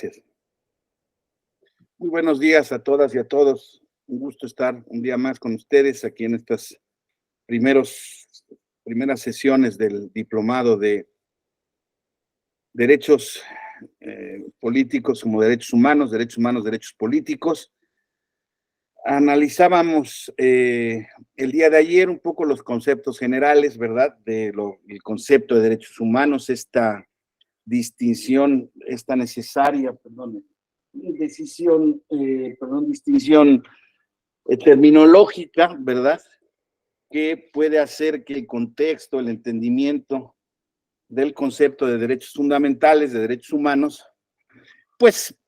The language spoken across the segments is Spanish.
Gracias. Muy buenos días a todas y a todos. Un gusto estar un día más con ustedes aquí en estas primeras sesiones del diplomado de derechos políticos como derechos humanos, derechos políticos. Analizábamos el día de ayer un poco los conceptos generales, ¿verdad? El concepto de derechos humanos, esta distinción, esta necesaria, distinción terminológica, ¿verdad? Que puede hacer que el contexto, el entendimiento del concepto de derechos fundamentales, de derechos humanos, pues,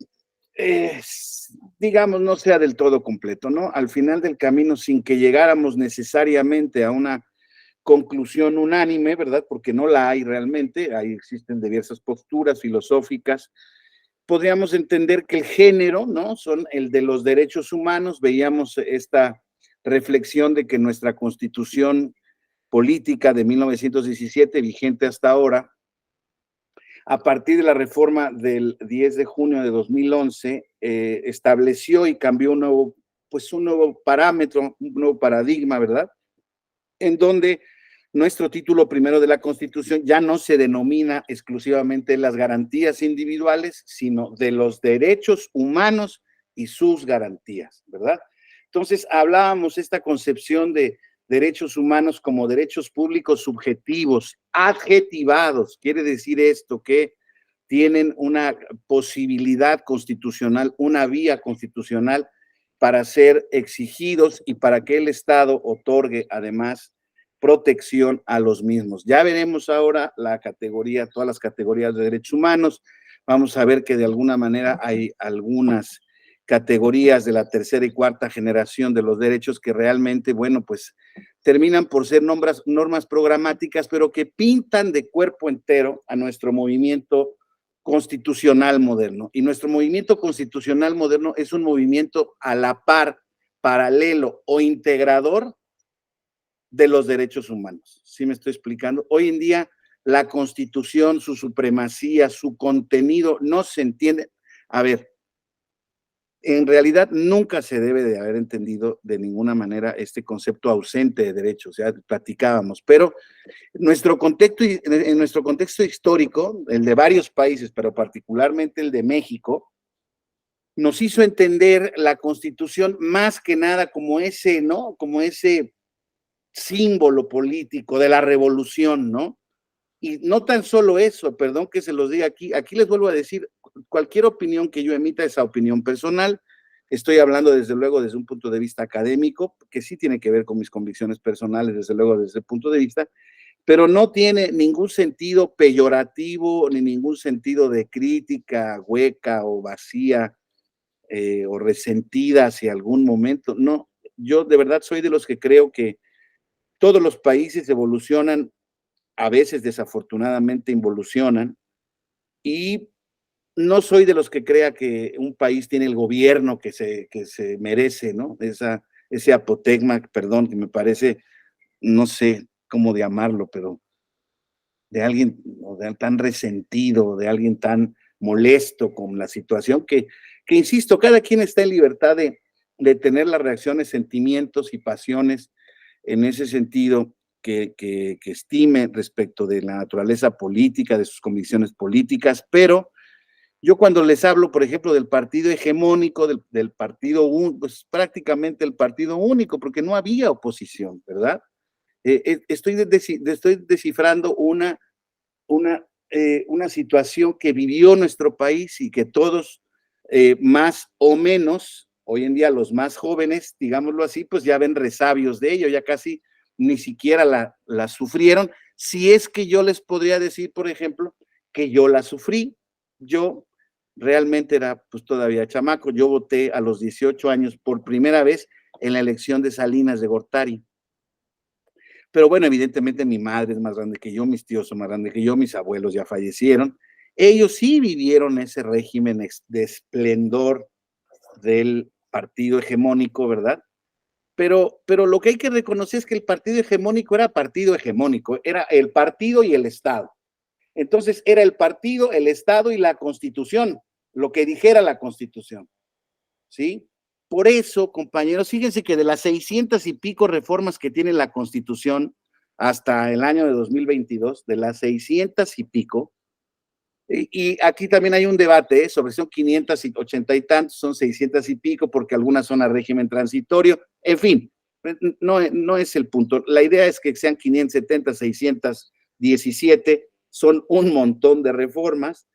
digamos, no sea del todo completo, ¿no? Al final del camino, sin que llegáramos necesariamente a una conclusión unánime, ¿verdad? Porque no la hay realmente, ahí existen diversas posturas filosóficas. Podríamos entender que el género, ¿no? Son el de los derechos humanos. Veíamos esta reflexión de que nuestra Constitución política de 1917, vigente hasta ahora, a partir de la reforma del 10 de junio de 2011, estableció y cambió un nuevo parámetro, un nuevo paradigma, ¿verdad? En donde nuestro título primero de la Constitución ya no se denomina exclusivamente las garantías individuales, sino de los derechos humanos y sus garantías, ¿verdad? Entonces, hablábamos esta concepción de derechos humanos como derechos públicos subjetivos, adjetivados. Quiere decir esto que tienen una posibilidad constitucional, una vía constitucional para ser exigidos y para que el Estado otorgue además protección a los mismos. Ya veremos ahora todas las categorías de derechos humanos. Vamos a ver que de alguna manera hay algunas categorías de la tercera y cuarta generación de los derechos que realmente, bueno, pues terminan por ser normas programáticas, pero que pintan de cuerpo entero a nuestro movimiento constitucional moderno. Y nuestro movimiento constitucional moderno es un movimiento a la par, paralelo o integrador de los derechos humanos. ¿Sí me estoy explicando? Hoy en día la Constitución, su supremacía, su contenido no se entiende. A ver, en realidad nunca se debe de haber entendido de ninguna manera este concepto ausente de derechos, ya platicábamos, pero en nuestro contexto histórico, el de varios países, pero particularmente el de México, nos hizo entender la Constitución más que nada como ese, ¿no? Como ese símbolo político de la revolución, ¿no? Y no tan solo eso, perdón que se los diga aquí les vuelvo a decir, cualquier opinión que yo emita es opinión personal, estoy hablando desde luego desde un punto de vista académico, que sí tiene que ver con mis convicciones personales, desde luego desde ese punto de vista, pero no tiene ningún sentido peyorativo, ni ningún sentido de crítica hueca o vacía o resentida hacia algún momento, no, yo de verdad soy de los que creo que todos los países evolucionan, a veces desafortunadamente involucionan, y no soy de los que crea que un país tiene el gobierno que se merece, ¿no? Ese apotegma, perdón, que me parece, no sé cómo llamarlo, pero de alguien tan resentido, de alguien tan molesto con la situación, que insisto, cada quien está en libertad de tener las reacciones, sentimientos y pasiones en ese sentido que estime respecto de la naturaleza política, de sus convicciones políticas, pero yo cuando les hablo, por ejemplo, del partido hegemónico, del partido, pues prácticamente el partido único, porque no había oposición, ¿verdad? Estoy descifrando una situación que vivió nuestro país y que todos, más o menos, hoy en día los más jóvenes, digámoslo así, pues ya ven resabios de ello, ya casi ni siquiera la sufrieron. Si es que yo les podría decir, por ejemplo, que yo la sufrí, yo realmente era pues todavía chamaco, yo voté a los 18 años por primera vez en la elección de Salinas de Gortari. Pero bueno, evidentemente mi madre es más grande que yo, mis tíos son más grandes que yo, mis abuelos ya fallecieron. Ellos sí vivieron ese régimen de esplendor del partido hegemónico, ¿verdad? Pero lo que hay que reconocer es que el partido hegemónico era partido hegemónico, era el partido y el Estado. Entonces era el partido, el Estado y la Constitución. lo que dijera la Constitución, ¿sí? Por eso, compañeros, fíjense que de las 600 y pico reformas que tiene la Constitución hasta el año de 2022, de las 600 y pico, y aquí también hay un debate sobre si son 580 y tantos, son 600 y pico, porque algunas son a régimen transitorio, en fin, no es el punto. La idea es que sean 570, 617, son un montón de reformas.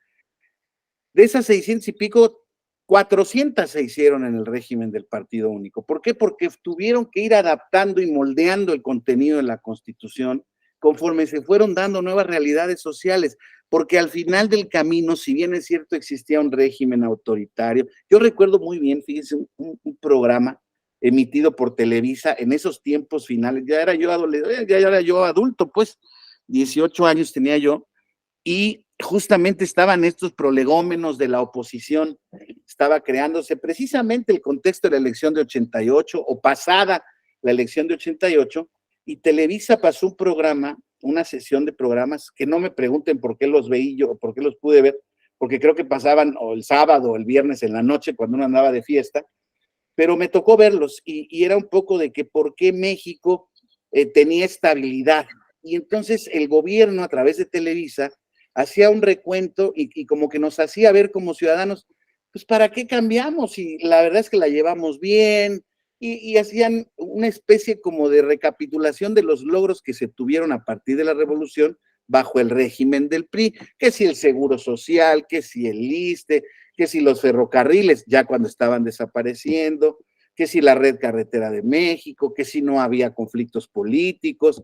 De esas 600 y pico, 400 se hicieron en el régimen del partido único. ¿Por qué? Porque tuvieron que ir adaptando y moldeando el contenido de la Constitución conforme se fueron dando nuevas realidades sociales, porque al final del camino, si bien es cierto existía un régimen autoritario, yo recuerdo muy bien, fíjense, un programa emitido por Televisa en esos tiempos finales, ya era yo adolescente, ya era yo adulto, pues 18 años tenía yo, y justamente estaban estos prolegómenos de la oposición, estaba creándose precisamente el contexto de la elección de 88 o pasada la elección de 88, y Televisa pasó un programa, una sesión de programas, que no me pregunten por qué los veí yo o por qué los pude ver, porque creo que pasaban o el sábado o el viernes en la noche cuando uno andaba de fiesta, pero me tocó verlos y era un poco de que por qué México tenía estabilidad. Y entonces el gobierno a través de Televisa hacía un recuento y como que nos hacía ver como ciudadanos, pues ¿para qué cambiamos? Y la verdad es que la llevamos bien, y hacían una especie como de recapitulación de los logros que se tuvieron a partir de la revolución bajo el régimen del PRI, que si el Seguro Social, que si el ISSSTE, que si los ferrocarriles ya cuando estaban desapareciendo, que si la red carretera de México, que si no había conflictos políticos.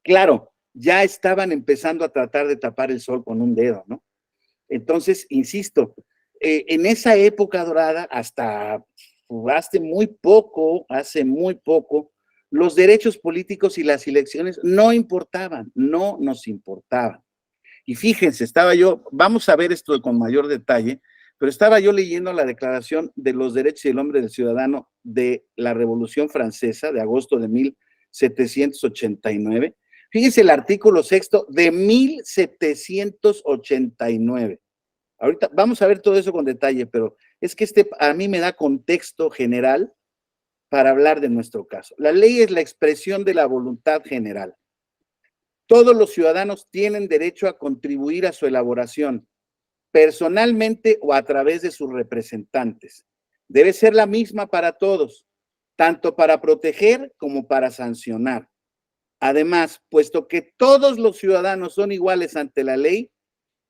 Claro, ya estaban empezando a tratar de tapar el sol con un dedo, ¿no? Entonces, insisto, en esa época dorada, hasta hace muy poco, los derechos políticos y las elecciones no importaban, no nos importaban. Y fíjense, vamos a ver esto con mayor detalle, pero estaba yo leyendo la Declaración de los Derechos del Hombre y del Ciudadano de la Revolución Francesa de agosto de 1789. Fíjense el artículo sexto de 1789. Ahorita vamos a ver todo eso con detalle, pero es que a mí me da contexto general para hablar de nuestro caso. La ley es la expresión de la voluntad general. Todos los ciudadanos tienen derecho a contribuir a su elaboración, personalmente o a través de sus representantes. Debe ser la misma para todos, tanto para proteger como para sancionar. Además, puesto que todos los ciudadanos son iguales ante la ley,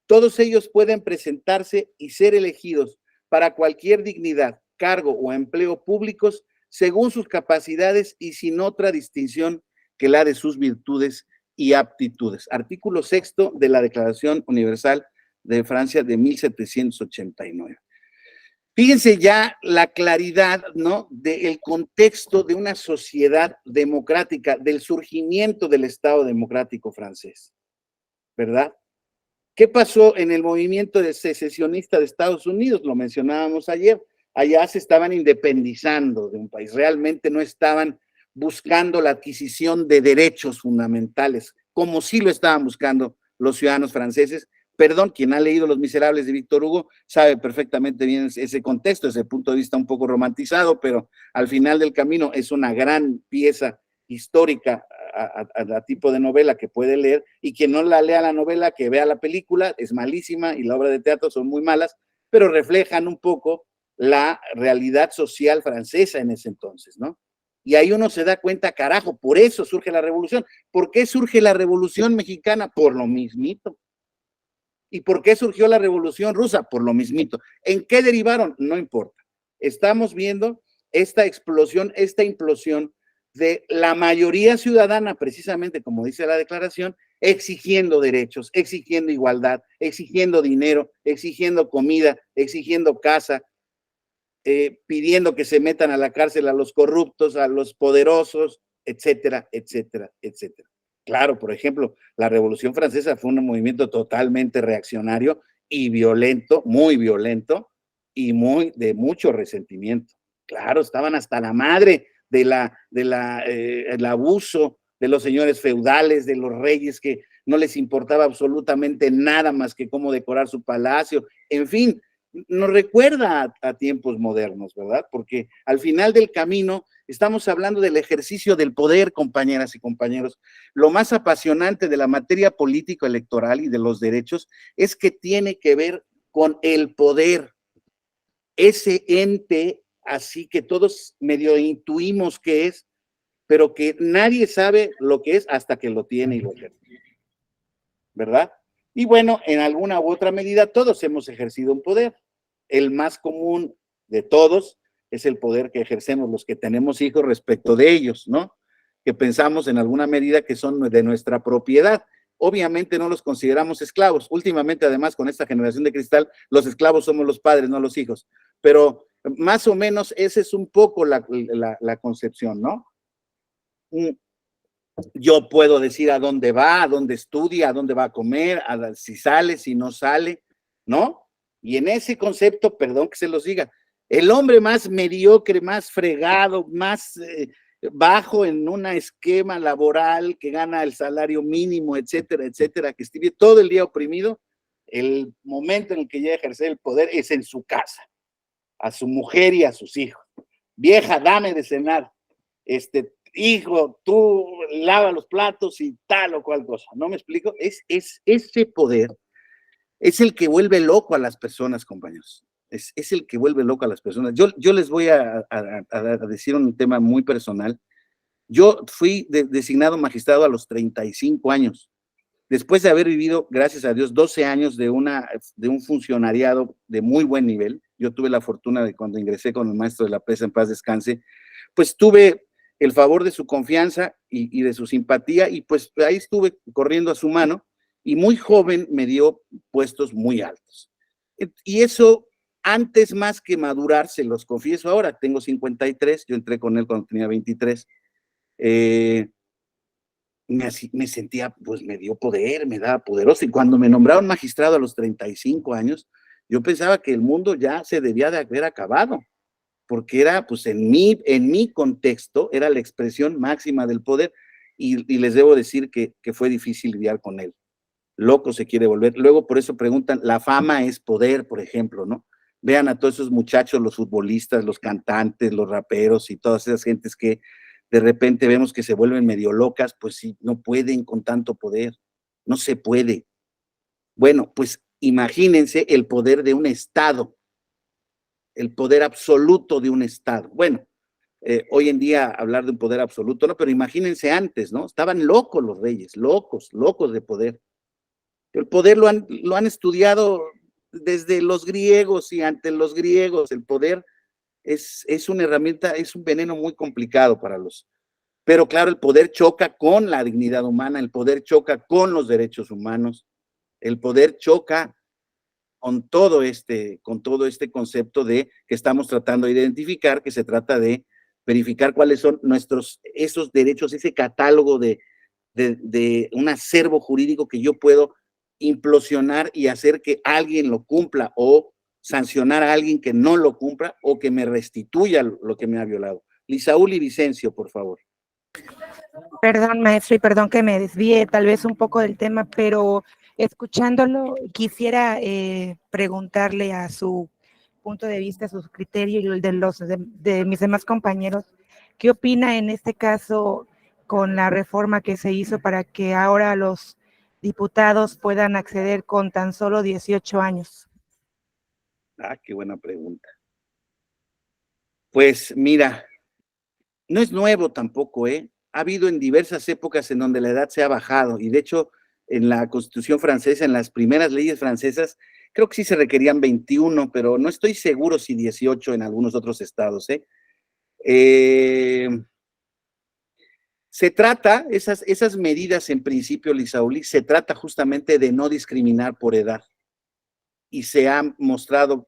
todos ellos pueden presentarse y ser elegidos para cualquier dignidad, cargo o empleo públicos según sus capacidades y sin otra distinción que la de sus virtudes y aptitudes. Artículo sexto de la Declaración Universal de Francia de 1789. Fíjense ya la claridad, ¿no?, del contexto de una sociedad democrática, del surgimiento del Estado democrático francés, ¿verdad? ¿Qué pasó en el movimiento de secesionista de Estados Unidos? Lo mencionábamos ayer. Allá se estaban independizando de un país, realmente no estaban buscando la adquisición de derechos fundamentales, como sí lo estaban buscando los ciudadanos franceses. Perdón, quien ha leído Los Miserables de Víctor Hugo sabe perfectamente bien ese contexto, ese punto de vista un poco romantizado, pero al final del camino es una gran pieza histórica a tipo de novela que puede leer, y quien no la lea la novela, que vea la película, es malísima, y la obra de teatro son muy malas, pero reflejan un poco la realidad social francesa en ese entonces, ¿no? Y ahí uno se da cuenta, carajo, por eso surge la revolución. ¿Por qué surge la revolución mexicana? Por lo mismito. ¿Y por qué surgió la revolución rusa? Por lo mismito. ¿En qué derivaron? No importa. Estamos viendo esta explosión, esta implosión de la mayoría ciudadana, precisamente como dice la declaración, exigiendo derechos, exigiendo igualdad, exigiendo dinero, exigiendo comida, exigiendo casa, pidiendo que se metan a la cárcel a los corruptos, a los poderosos, etcétera, etcétera, etcétera. Claro, por ejemplo, la Revolución Francesa fue un movimiento totalmente reaccionario y violento, muy violento, y de mucho resentimiento. Claro, estaban hasta la madre el abuso de los señores feudales, de los reyes que no les importaba absolutamente nada más que cómo decorar su palacio, en fin, nos recuerda a tiempos modernos, ¿verdad? Porque al final del camino estamos hablando del ejercicio del poder, compañeras y compañeros. Lo más apasionante de la materia político-electoral y de los derechos es que tiene que ver con el poder, ese ente así que todos medio intuimos que es, pero que nadie sabe lo que es hasta que lo tiene y lo ejerce, ¿verdad? Y bueno, en alguna u otra medida todos hemos ejercido un poder. El más común de todos es el poder que ejercemos los que tenemos hijos respecto de ellos, ¿no? Que pensamos en alguna medida que son de nuestra propiedad. Obviamente no los consideramos esclavos. Últimamente, además, con esta generación de cristal, los esclavos somos los padres, no los hijos. Pero más o menos esa es un poco la concepción, ¿no? Yo puedo decir a dónde va, a dónde estudia, a dónde va a comer, si sale, si no sale, ¿no? Y en ese concepto, perdón que se los diga, el hombre más mediocre, más fregado, más bajo en un esquema laboral que gana el salario mínimo, etcétera, etcétera, que esté todo el día oprimido, el momento en el que llega a ejercer el poder es en su casa, a su mujer y a sus hijos. Vieja, dame de cenar. Hijo, tú lava los platos y tal o cual cosa. ¿No me explico? Es ese poder es el que vuelve loco a las personas, compañeros. Es el que vuelve loco a las personas. Yo les voy a decir un tema muy personal. Yo fui designado magistrado a los 35 años, después de haber vivido, gracias a Dios, 12 años de un funcionariado de muy buen nivel. Yo tuve la fortuna de cuando ingresé con el maestro de la PESA, en paz descanse, pues tuve el favor de su confianza y de su simpatía, y pues ahí estuve corriendo a su mano, y muy joven me dio puestos muy altos. Y eso, antes más que madurar, se los confieso ahora, tengo 53, yo entré con él cuando tenía 23, me sentía, pues me dio poder, me daba poderoso, y cuando me nombraron magistrado a los 35 años, yo pensaba que el mundo ya se debía de haber acabado, porque era, pues en mi contexto, era la expresión máxima del poder, y les debo decir que fue difícil lidiar con él. Loco se quiere volver. Luego por eso preguntan, la fama es poder, por ejemplo, ¿no? Vean a todos esos muchachos, los futbolistas, los cantantes, los raperos y todas esas gentes que de repente vemos que se vuelven medio locas, pues sí, no pueden con tanto poder, no se puede. Bueno, pues imagínense el poder de un Estado, el poder absoluto de un Estado. Bueno, hoy en día hablar de un poder absoluto, no, pero imagínense antes, ¿no? Estaban locos los reyes, locos de poder. El poder lo han estudiado desde los griegos y ante los griegos. El poder es una herramienta, es un veneno muy complicado para los. Pero claro, el poder choca con la dignidad humana, el poder choca con los derechos humanos, el poder choca con todo este concepto de que estamos tratando de identificar, que se trata de verificar cuáles son esos derechos, ese catálogo de un acervo jurídico que yo puedo implosionar y hacer que alguien lo cumpla, o sancionar a alguien que no lo cumpla, o que me restituya lo que me ha violado. Lisaúl y Vicencio, por favor. Perdón, maestro, y perdón que me desvíe tal vez un poco del tema, pero escuchándolo quisiera preguntarle a su punto de vista, a su criterio y el de mis demás compañeros, ¿qué opina en este caso con la reforma que se hizo para que ahora los diputados puedan acceder con tan solo 18 años? Ah, qué buena pregunta. Pues mira, no es nuevo tampoco, ¿eh? Ha habido en diversas épocas en donde la edad se ha bajado, y de hecho en la Constitución francesa, en las primeras leyes francesas, creo que sí se requerían 21, pero no estoy seguro si 18 en algunos otros estados, ¿eh? Se trata, esas medidas en principio, Lisauli, se trata justamente de no discriminar por edad, y se ha mostrado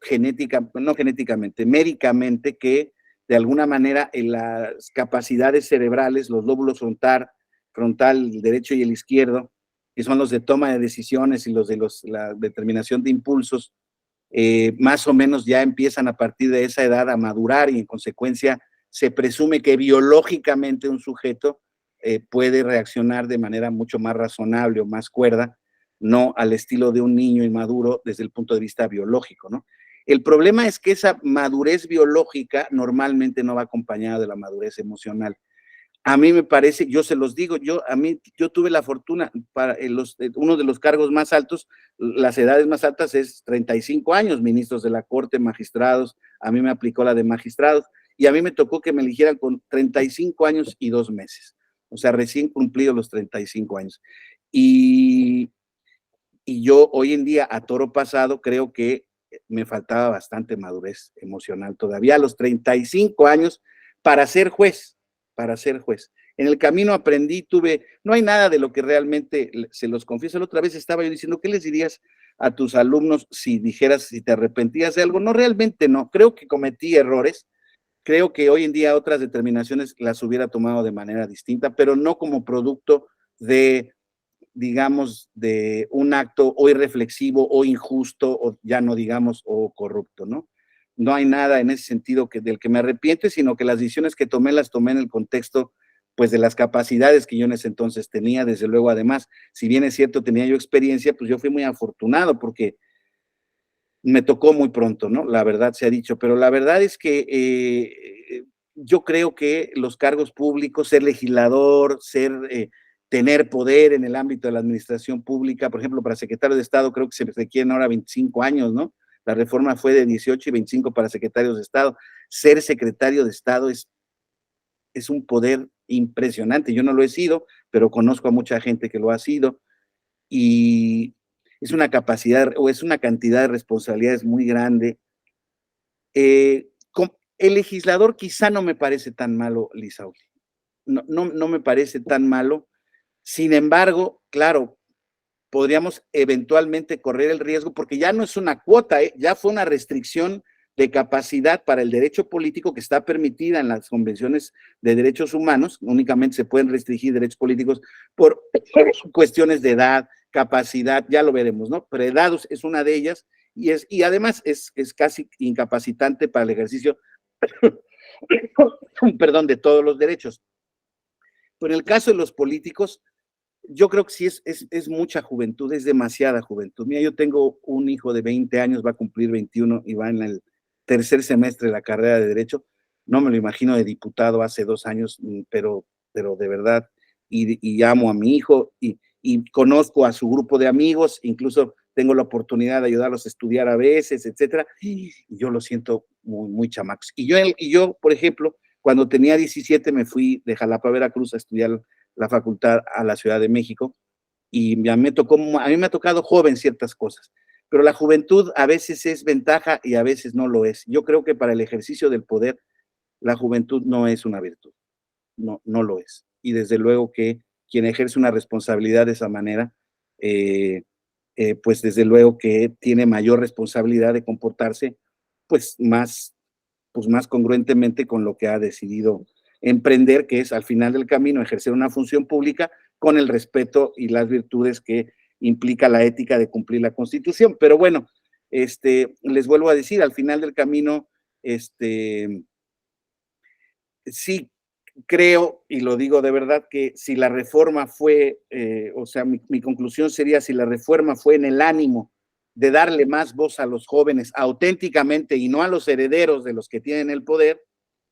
médicamente, que de alguna manera en las capacidades cerebrales, los lóbulos frontal, el derecho y el izquierdo, que son los de toma de decisiones y los de la determinación de impulsos, más o menos ya empiezan a partir de esa edad a madurar, y en consecuencia se presume que biológicamente un sujeto puede reaccionar de manera mucho más razonable o más cuerda, no al estilo de un niño inmaduro desde el punto de vista biológico, ¿no? El problema es que esa madurez biológica normalmente no va acompañada de la madurez emocional. A mí me parece, yo se los digo, yo tuve la fortuna, para uno de los cargos más altos, las edades más altas es 35 años, ministros de la Corte, magistrados, a mí me aplicó la de magistrados, y a mí me tocó que me eligieran con 35 años y 2 meses, o sea, recién cumplidos los 35 años. Y yo hoy en día, a toro pasado, creo que me faltaba bastante madurez emocional todavía a los 35 años para ser juez, para ser juez. En el camino aprendí, no hay nada de lo que realmente, se los confieso, la otra vez estaba yo diciendo, ¿qué les dirías a tus alumnos si te arrepentías de algo? No, realmente no, creo que cometí errores, creo que hoy en día otras determinaciones las hubiera tomado de manera distinta, pero no como producto de, digamos, de un acto o irreflexivo o injusto o ya no digamos o corrupto, ¿no? No hay nada en ese sentido del que me arrepiente, sino que las decisiones que tomé las tomé en el contexto pues de las capacidades que yo en ese entonces tenía, desde luego además, si bien es cierto tenía yo experiencia, pues yo fui muy afortunado porque me tocó muy pronto, ¿no? La verdad se ha dicho, pero la verdad es que yo creo que los cargos públicos, ser legislador, tener poder en el ámbito de la administración pública, por ejemplo, para secretario de Estado creo que se requieren ahora 25 años, ¿no? La reforma fue de 18 y 25 para secretarios de Estado. Ser secretario de Estado es un poder impresionante. Yo no lo he sido, pero conozco a mucha gente que lo ha sido y es una capacidad o es una cantidad de responsabilidades muy grande. El legislador quizá no me parece tan malo, Lisauli. No me parece tan malo. Sin embargo, claro, podríamos eventualmente correr el riesgo, porque ya no es una cuota, ya fue una restricción de capacidad para el derecho político que está permitida en las convenciones de derechos humanos. Únicamente se pueden restringir derechos políticos por cuestiones de edad, capacidad, ya lo veremos, ¿no? Predados es una de ellas y además es casi incapacitante para el ejercicio, perdón, de todos los derechos. Pero en el caso de los políticos, yo creo que sí es mucha juventud, es demasiada juventud. Mira, yo tengo un hijo de 20 años, va a cumplir 21 y va en el tercer semestre de la carrera de Derecho. No me lo imagino de diputado hace 2 años, pero de verdad, y amo a mi hijo y conozco a su grupo de amigos, incluso tengo la oportunidad de ayudarlos a estudiar a veces, etcétera, y yo lo siento muy, muy chamacos. Y yo, por ejemplo, cuando tenía 17 me fui de Jalapa, Veracruz, a estudiar la facultad a la Ciudad de México y a mí me ha tocado joven ciertas cosas, pero la juventud a veces es ventaja y a veces no lo es. Yo creo que para el ejercicio del poder la juventud no es una virtud, no lo es. Y desde luego que quien ejerce una responsabilidad de esa manera, pues desde luego que tiene mayor responsabilidad de comportarse pues más congruentemente con lo que ha decidido emprender, que es al final del camino ejercer una función pública con el respeto y las virtudes que implica la ética de cumplir la Constitución. Pero bueno, les vuelvo a decir, al final del camino, sí creo, y lo digo de verdad, que si la reforma fue, o sea, mi conclusión sería, si la reforma fue en el ánimo de darle más voz a los jóvenes auténticamente y no a los herederos de los que tienen el poder,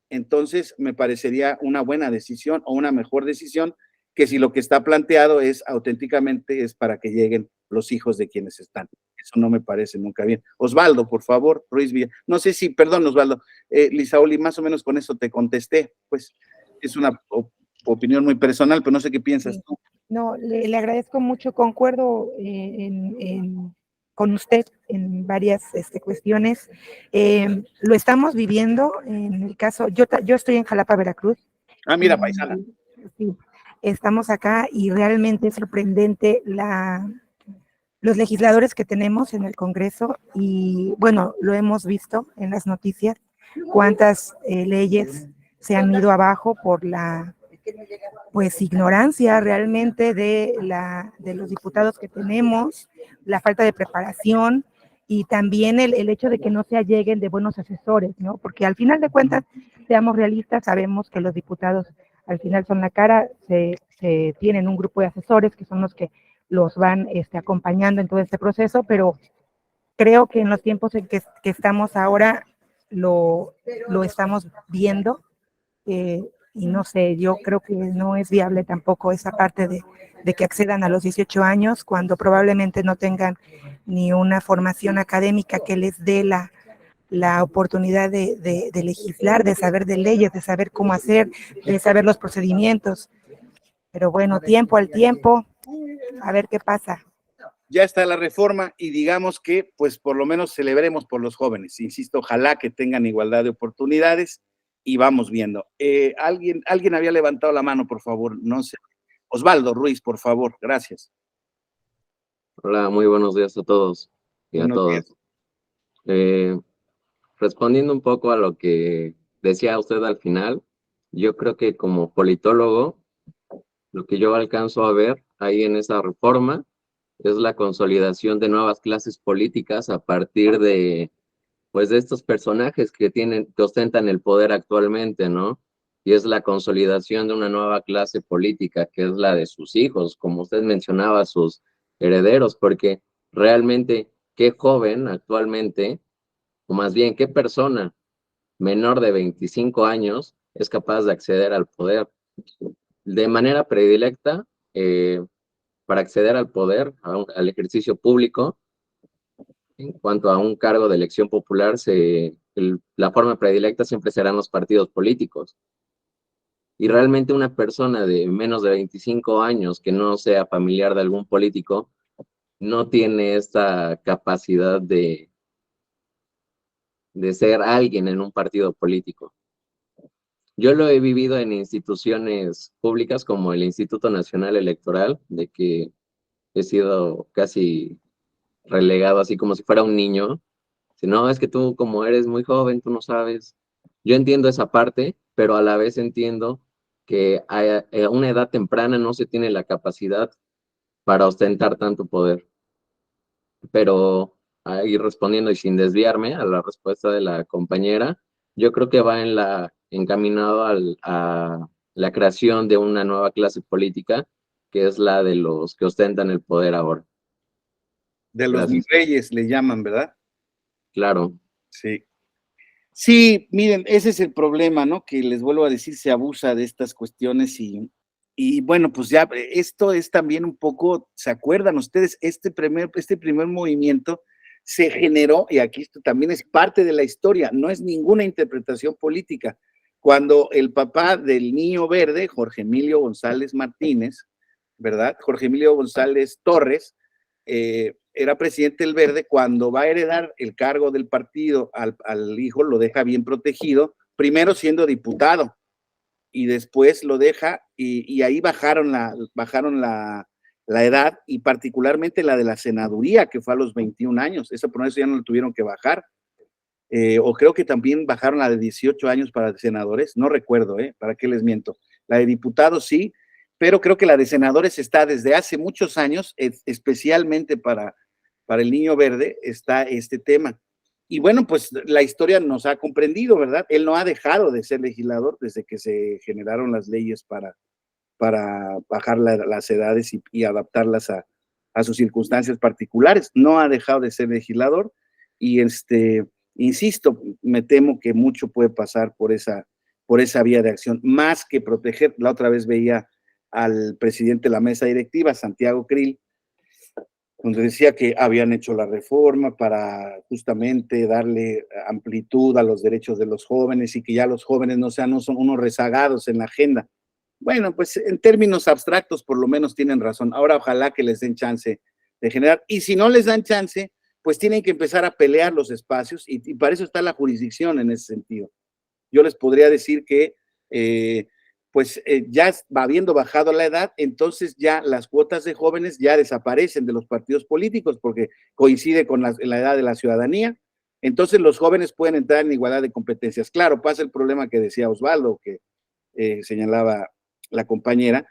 entonces me parecería una buena decisión o una mejor decisión que si lo que está planteado es auténticamente es para que lleguen los hijos de quienes están. Eso no me parece nunca bien. Osvaldo, por favor, Ruiz Villa. No sé si, perdón, Osvaldo, Lisauli, más o menos con eso te contesté, pues es una opinión muy personal, pero no sé qué piensas tú. No, le agradezco mucho, concuerdo con usted en varias cuestiones. Lo estamos viviendo en el caso, yo estoy en Jalapa, Veracruz. Ah, mira, paisana. Sí, estamos acá y realmente es sorprendente los legisladores que tenemos en el Congreso y bueno, lo hemos visto en las noticias, cuántas leyes se han ido abajo por la ignorancia realmente de los diputados que tenemos, la falta de preparación y también el hecho de que no se alleguen de buenos asesores, ¿no? Porque al final de cuentas, seamos realistas, sabemos que los diputados al final son la cara, se tienen un grupo de asesores que son los que los van acompañando en todo este proceso, pero creo que en los tiempos en que estamos ahora lo estamos viendo, y no sé, yo creo que no es viable tampoco esa parte de que accedan a los 18 años cuando probablemente no tengan ni una formación académica que les dé la oportunidad de legislar, de saber de leyes, de saber cómo hacer, de saber los procedimientos. Pero bueno, tiempo al tiempo, a ver qué pasa. Ya está la reforma y digamos que, pues, por lo menos celebremos por los jóvenes. Insisto, ojalá que tengan igualdad de oportunidades y vamos viendo. Alguien había levantado la mano, por favor, no sé. Osvaldo Ruiz, por favor, gracias. Hola, muy buenos días a todos y a Buenos días. todas. Respondiendo un poco a lo que decía usted al final, yo creo que como politólogo, lo que yo alcanzo a ver ahí en esa reforma es la consolidación de nuevas clases políticas a partir de, pues, de estos personajes que ostentan el poder actualmente, ¿no? Y es la consolidación de una nueva clase política, que es la de sus hijos, como usted mencionaba, sus herederos, porque realmente, qué joven actualmente, o más bien, qué persona menor de 25 años es capaz de acceder al poder de manera predilecta, para acceder al poder, al ejercicio público. En cuanto a un cargo de elección popular, la forma predilecta siempre serán los partidos políticos. Y realmente una persona de menos de 25 años que no sea familiar de algún político no tiene esta capacidad de ser alguien en un partido político. Yo lo he vivido en instituciones públicas como el Instituto Nacional Electoral, de que he sido casi relegado así como si fuera un niño. Si no, es que tú como eres muy joven, tú no sabes. Yo entiendo esa parte, pero a la vez entiendo que a una edad temprana no se tiene la capacidad para ostentar tanto poder. Pero ahí respondiendo y sin desviarme a la respuesta de la compañera, yo creo que va encaminado a la creación de una nueva clase política, que es la de los que ostentan el poder ahora. De los Gracias. reyes le llaman, ¿verdad? Claro. Sí. Sí, miren, ese es el problema, ¿no? Que les vuelvo a decir, se abusa de estas cuestiones y bueno, pues ya esto es también un poco, ¿se acuerdan ustedes? Este primer movimiento se generó, y aquí esto también es parte de la historia, no es ninguna interpretación política. Cuando el papá del Niño Verde, Jorge Emilio González Martínez, ¿verdad? Jorge Emilio González Torres, era presidente del Verde, cuando va a heredar el cargo del partido al hijo, lo deja bien protegido, primero siendo diputado, y después lo deja, y ahí bajaron la edad, y particularmente la de la senaduría, que fue a los 21 años, esa por eso ya no lo tuvieron que bajar, o creo que también bajaron la de 18 años para senadores, no recuerdo, ¿para qué les miento? La de diputados sí, pero creo que la de senadores está desde hace muchos años, especialmente para el Niño Verde, está este tema. Y bueno, pues la historia nos ha comprendido, ¿verdad? Él no ha dejado de ser legislador desde que se generaron las leyes para bajar las edades y adaptarlas a sus circunstancias particulares. No ha dejado de ser legislador y insisto, me temo que mucho puede pasar por esa vía de acción, más que proteger. La otra vez veía al presidente de la mesa directiva, Santiago Krill, donde decía que habían hecho la reforma para justamente darle amplitud a los derechos de los jóvenes y que ya los jóvenes no son unos rezagados en la agenda. Bueno, pues en términos abstractos por lo menos tienen razón. Ahora ojalá que les den chance de generar. Y si no les dan chance, pues tienen que empezar a pelear los espacios y para eso está la jurisdicción en ese sentido. Yo les podría decir que ya va habiendo bajado la edad, entonces ya las cuotas de jóvenes ya desaparecen de los partidos políticos porque coincide con la edad de la ciudadanía. Entonces los jóvenes pueden entrar en igualdad de competencias. Claro, pasa el problema que decía Osvaldo, que señalaba la compañera,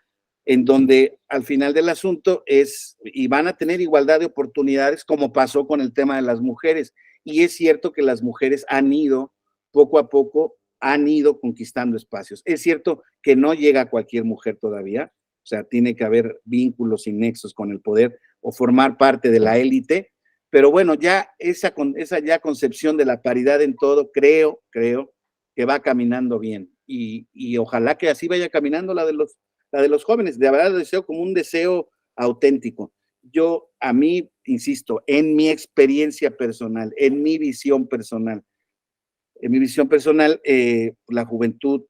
en donde al final del asunto y van a tener igualdad de oportunidades como pasó con el tema de las mujeres. Y es cierto que las mujeres han ido poco a poco han ido conquistando espacios. Es cierto que no llega a cualquier mujer todavía, o sea, tiene que haber vínculos y nexos con el poder o formar parte de la élite, pero bueno, ya esa ya concepción de la paridad en todo, creo que va caminando bien, y ojalá que así vaya caminando la de los jóvenes. De verdad deseo como un deseo auténtico. A mí, insisto, en mi experiencia personal, en mi visión personal, la juventud,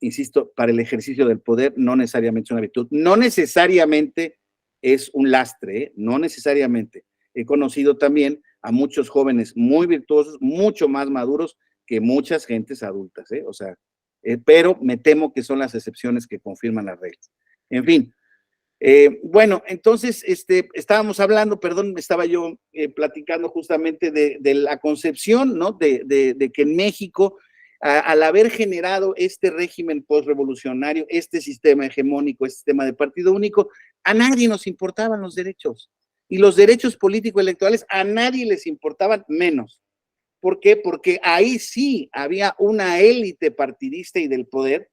insisto, para el ejercicio del poder no necesariamente es una virtud, no necesariamente es un lastre, no necesariamente. He conocido también a muchos jóvenes muy virtuosos, mucho más maduros que muchas gentes adultas, o sea, pero me temo que son las excepciones que confirman las reglas. En fin, bueno, entonces estábamos hablando, perdón, estaba yo platicando justamente de la concepción, ¿no? De que en México, al haber generado este régimen postrevolucionario, este sistema hegemónico, este sistema de partido único, a nadie nos importaban los derechos. Y los derechos político-electorales a nadie les importaban menos. ¿Por qué? Porque ahí sí había una élite partidista y del poder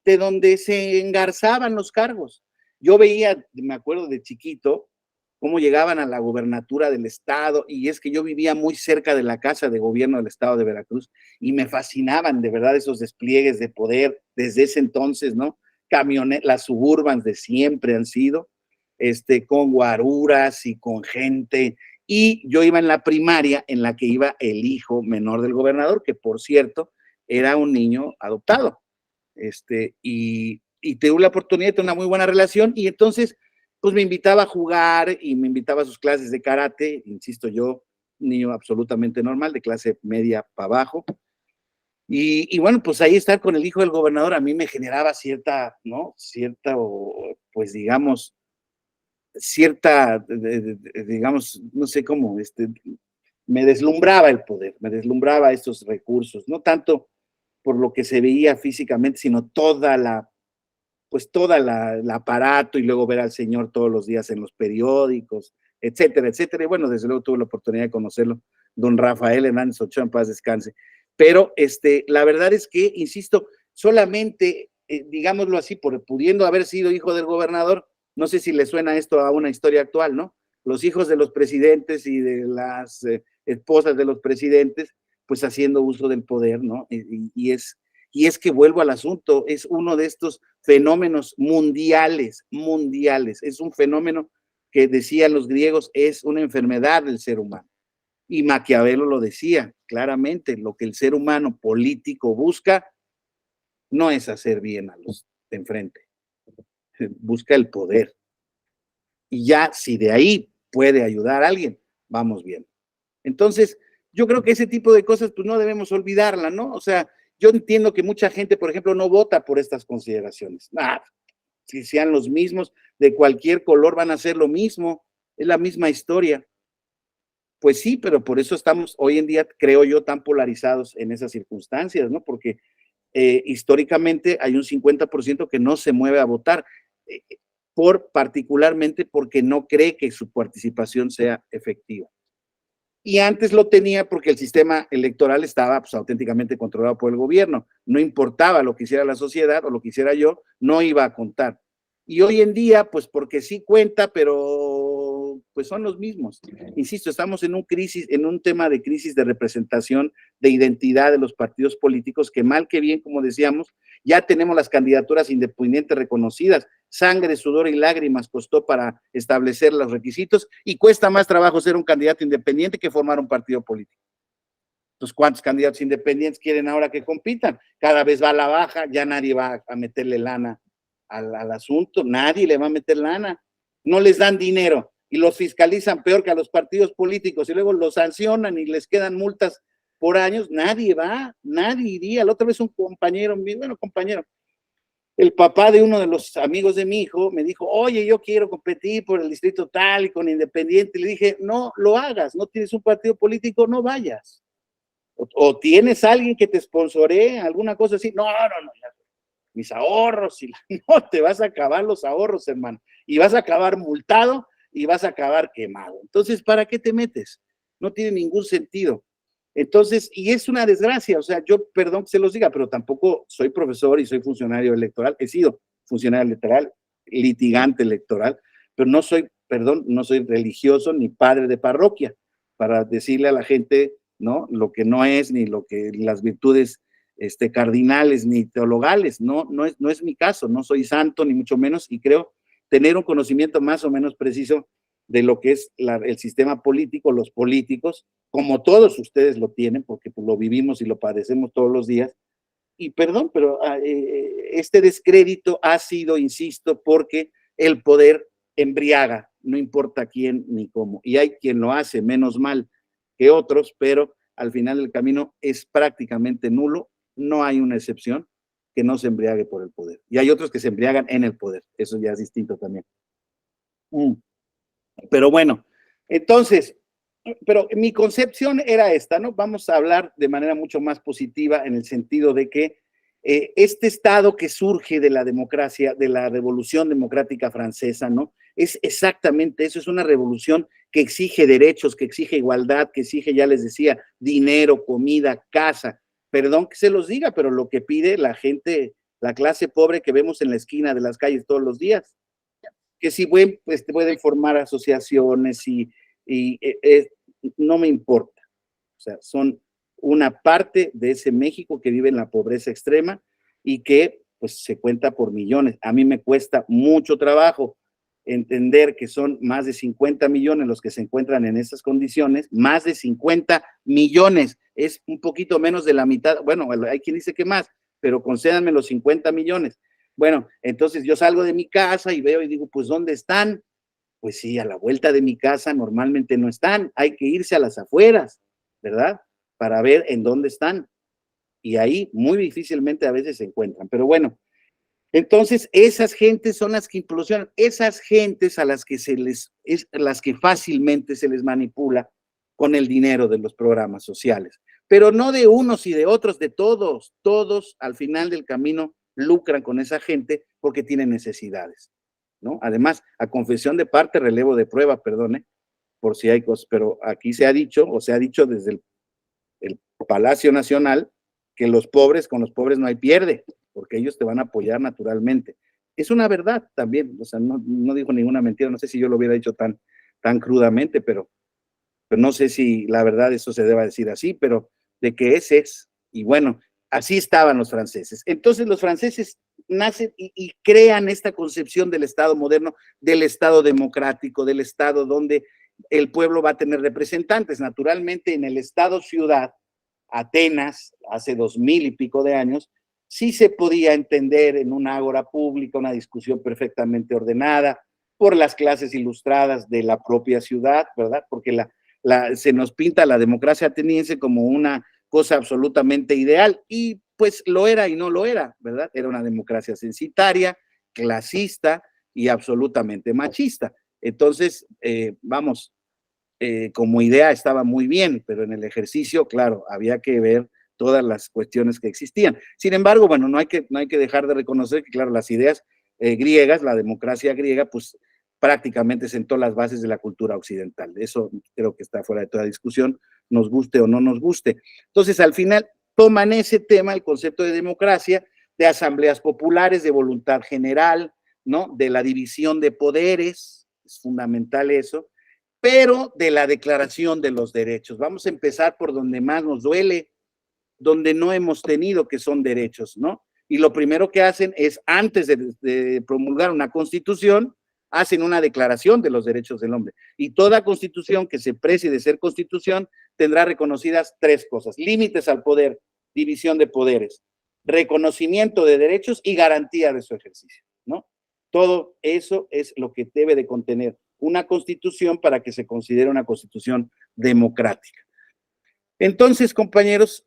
de donde se engarzaban los cargos. Yo veía, me acuerdo de chiquito, cómo llegaban a la gubernatura del estado, y es que yo vivía muy cerca de la casa de gobierno del estado de Veracruz, y me fascinaban de verdad esos despliegues de poder desde ese entonces, ¿no? Las suburbans de siempre han sido, con guaruras y con gente, y yo iba en la primaria en la que iba el hijo menor del gobernador, que por cierto, era un niño adoptado, y tuve la oportunidad de tener una muy buena relación, y entonces pues me invitaba a jugar y me invitaba a sus clases de karate, insisto yo, niño absolutamente normal, de clase media para abajo, y bueno, pues ahí estar con el hijo del gobernador a mí me generaba cierta, ¿no? Pues digamos, digamos, no sé cómo, me deslumbraba el poder, me deslumbraba estos recursos, no tanto por lo que se veía físicamente, sino el aparato, y luego ver al señor todos los días en los periódicos, etcétera, etcétera. Y bueno, desde luego tuve la oportunidad de conocerlo, don Rafael Hernández Ochoa, en paz descanse. Pero la verdad es que, insisto, solamente, digámoslo así, pudiendo haber sido hijo del gobernador, no sé si le suena esto a una historia actual, ¿no? Los hijos de los presidentes y de las esposas de los presidentes, pues haciendo uso del poder, ¿no? Y es que vuelvo al asunto, es uno de estos fenómenos mundiales, es un fenómeno que decían los griegos, es una enfermedad del ser humano. Y Maquiavelo lo decía claramente, lo que el ser humano político busca no es hacer bien a los de enfrente, busca el poder. Y ya si de ahí puede ayudar a alguien, vamos bien. Entonces, yo creo que ese tipo de cosas, pues no debemos olvidarla, ¿no? O sea, yo entiendo que mucha gente, por ejemplo, no vota por estas consideraciones. Si sean los mismos, de cualquier color van a ser lo mismo, es la misma historia. Pues sí, pero por eso estamos hoy en día, creo yo, tan polarizados en esas circunstancias, ¿no? Porque históricamente hay un 50% que no se mueve a votar, particularmente porque no cree que su participación sea efectiva. Y antes lo tenía porque el sistema electoral estaba pues, auténticamente controlado por el gobierno. No importaba lo que hiciera la sociedad o lo que hiciera yo, no iba a contar. Y hoy en día, pues porque sí cuenta, pero pues son los mismos. Insisto, estamos en un tema de crisis de representación, de identidad de los partidos políticos, que mal que bien, como decíamos, ya tenemos las candidaturas independientes reconocidas. Sangre, sudor y lágrimas costó para establecer los requisitos, y cuesta más trabajo ser un candidato independiente que formar un partido político. Entonces, ¿cuántos candidatos independientes quieren ahora que compitan? Cada vez va a la baja, ya nadie va a meterle lana al asunto, nadie le va a meter lana, no les dan dinero y los fiscalizan peor que a los partidos políticos y luego los sancionan y les quedan multas por años, nadie iría. La otra vez un compañero, el papá de uno de los amigos de mi hijo me dijo, oye, yo quiero competir por el distrito tal y con Independiente. Y le dije, no lo hagas, no tienes un partido político, no vayas. O tienes alguien que te sponsoree, alguna cosa así. No, mis ahorros, y no, te vas a acabar los ahorros, hermano. Y vas a acabar multado y vas a acabar quemado. Entonces, ¿para qué te metes? No tiene ningún sentido. Entonces, y es una desgracia, o sea, yo, perdón que se los diga, pero tampoco soy profesor y soy funcionario electoral, he sido funcionario electoral, litigante electoral, pero no soy, perdón, no soy religioso ni padre de parroquia para decirle a la gente, ¿no? Lo que no es, ni lo que las virtudes cardinales ni teologales, no es mi caso, no soy santo ni mucho menos, y creo tener un conocimiento más o menos preciso de lo que es el sistema político, los políticos, como todos ustedes lo tienen, porque pues, lo vivimos y lo padecemos todos los días. Y perdón, pero este descrédito ha sido, insisto, porque el poder embriaga, no importa quién ni cómo. Y hay quien lo hace menos mal que otros, pero al final del camino es prácticamente nulo. No hay una excepción que no se embriague por el poder. Y hay otros que se embriagan en el poder. Eso ya es distinto también. Pero bueno, entonces, pero mi concepción era esta, ¿no? Vamos a hablar de manera mucho más positiva en el sentido de que este Estado que surge de la democracia, de la Revolución Democrática Francesa, ¿no? Es exactamente eso, es una revolución que exige derechos, que exige igualdad, que exige, ya les decía, dinero, comida, casa. Perdón que se los diga, pero lo que pide la gente, la clase pobre que vemos en la esquina de las calles todos los días, que si pueden formar asociaciones no me importa. O sea, son una parte de ese México que vive en la pobreza extrema y que pues se cuenta por millones. A mí me cuesta mucho trabajo entender que son más de 50 millones los que se encuentran en esas condiciones, más de 50 millones, es un poquito menos de la mitad, bueno, hay quien dice que más, pero concédanme los 50 millones. Bueno, entonces yo salgo de mi casa y veo y digo, pues, ¿dónde están? Pues sí, a la vuelta de mi casa normalmente no están, hay que irse a las afueras, ¿verdad? Para ver en dónde están. Y ahí muy difícilmente a veces se encuentran. Pero bueno, entonces esas gentes son las que implosionan, esas gentes a las que las que fácilmente se les manipula con el dinero de los programas sociales. Pero no de unos y de otros, de todos, todos al final del camino lucran con esa gente porque tienen necesidades, ¿no? Además, a confesión de parte, relevo de prueba, perdone, por si hay cosas, pero aquí se ha dicho, o se ha dicho desde el Palacio Nacional, que los pobres, con los pobres no hay pierde, porque ellos te van a apoyar naturalmente. Es una verdad también, o sea, no dijo ninguna mentira, no sé si yo lo hubiera dicho tan crudamente, pero no sé si la verdad eso se deba decir así, pero de que es. Y bueno, así estaban los franceses. Entonces los franceses nacen y crean esta concepción del Estado moderno, del Estado democrático, del Estado donde el pueblo va a tener representantes. Naturalmente en el Estado-ciudad, Atenas, hace 2000 y pico de años, sí se podía entender en una ágora pública, una discusión perfectamente ordenada por las clases ilustradas de la propia ciudad, ¿verdad? Porque se nos pinta la democracia ateniense como una cosa absolutamente ideal, y pues lo era y no lo era, ¿verdad? Era una democracia censitaria, clasista y absolutamente machista. Entonces, como idea estaba muy bien, pero en el ejercicio, claro, había que ver todas las cuestiones que existían. Sin embargo, bueno, no hay que dejar de reconocer que, claro, las ideas griegas, la democracia griega, pues prácticamente sentó las bases de la cultura occidental. Eso creo que está fuera de toda discusión, nos guste o no nos guste. Entonces, al final, toman ese tema, el concepto de democracia, de asambleas populares, de voluntad general, ¿no? De la división de poderes, es fundamental eso, pero de la Declaración de los Derechos. Vamos a empezar por donde más nos duele, donde no hemos tenido, que son derechos, ¿no? Y lo primero que hacen es, antes de promulgar una constitución, hacen una declaración de los derechos del hombre. Y toda constitución que se precie de ser constitución tendrá reconocidas tres cosas: límites al poder, división de poderes, reconocimiento de derechos y garantía de su ejercicio, ¿no? Todo eso es lo que debe de contener una constitución para que se considere una constitución democrática. Entonces, compañeros,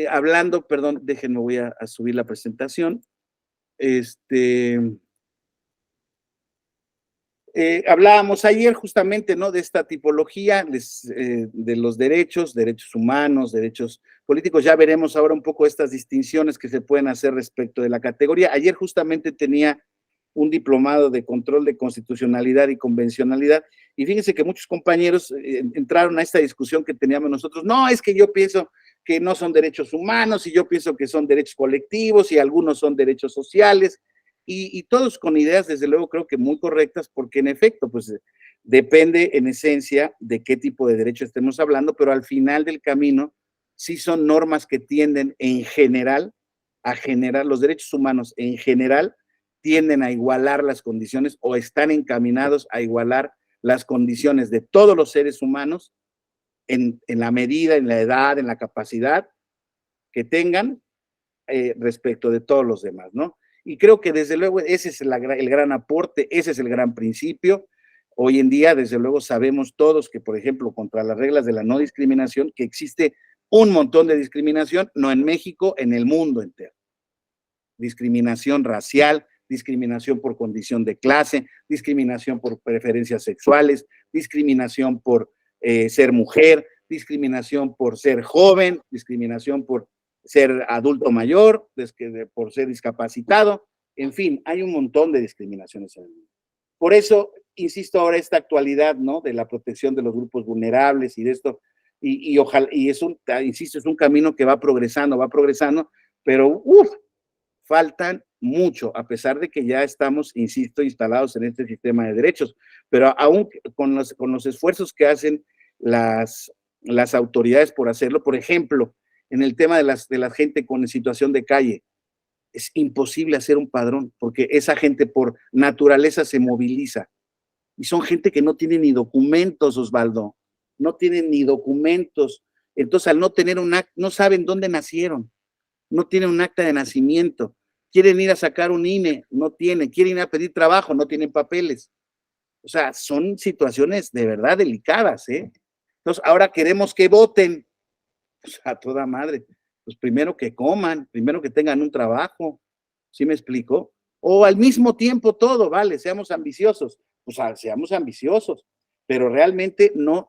hablando, perdón, déjenme, voy a subir la presentación. Hablábamos ayer justamente, ¿no?, de esta tipología de los derechos humanos, derechos políticos. Ya veremos ahora un poco estas distinciones que se pueden hacer respecto de la categoría. Ayer justamente tenía un diplomado de control de constitucionalidad y convencionalidad, y fíjense que muchos compañeros entraron a esta discusión que teníamos nosotros. No, es que yo pienso que no son derechos humanos, y yo pienso que son derechos colectivos, y algunos son derechos sociales, y todos con ideas, desde luego, creo que muy correctas, porque en efecto, pues depende en esencia de qué tipo de derecho estemos hablando, pero al final del camino sí son normas que tienden en general a generar, los derechos humanos en general tienden a igualar las condiciones, o están encaminados a igualar las condiciones de todos los seres humanos en la medida, en la edad, en la capacidad que tengan respecto de todos los demás, ¿no? Y creo que desde luego ese es el gran aporte, ese es el gran principio. Hoy en día, desde luego, sabemos todos que, por ejemplo, contra las reglas de la no discriminación, que existe un montón de discriminación, no en México, en el mundo entero. Discriminación racial, discriminación por condición de clase, discriminación por preferencias sexuales, discriminación por ser mujer, discriminación por ser joven, discriminación por ser adulto mayor, por ser discapacitado, en fin, hay un montón de discriminaciones en el mundo. Por eso, insisto ahora, esta actualidad, ¿no?, de la protección de los grupos vulnerables y de esto, y ojalá, y insisto, es un camino que va progresando, pero faltan mucho, a pesar de que ya estamos, insisto, instalados en este sistema de derechos, pero aún con los esfuerzos que hacen las autoridades por hacerlo, por ejemplo, en el tema de la gente con situación de calle, es imposible hacer un padrón, porque esa gente por naturaleza se moviliza, y son gente que no tiene ni documentos, Osvaldo, no tienen ni documentos, entonces al no tener un acta, no saben dónde nacieron, no tienen un acta de nacimiento, quieren ir a sacar un INE, no tienen, quieren ir a pedir trabajo, no tienen papeles. O sea, son situaciones de verdad delicadas, ¿eh? Entonces, ahora queremos que voten, pues a toda madre, pues primero que coman, primero que tengan un trabajo, ¿sí me explico? O al mismo tiempo todo, vale, seamos ambiciosos, pues seamos ambiciosos, pero realmente no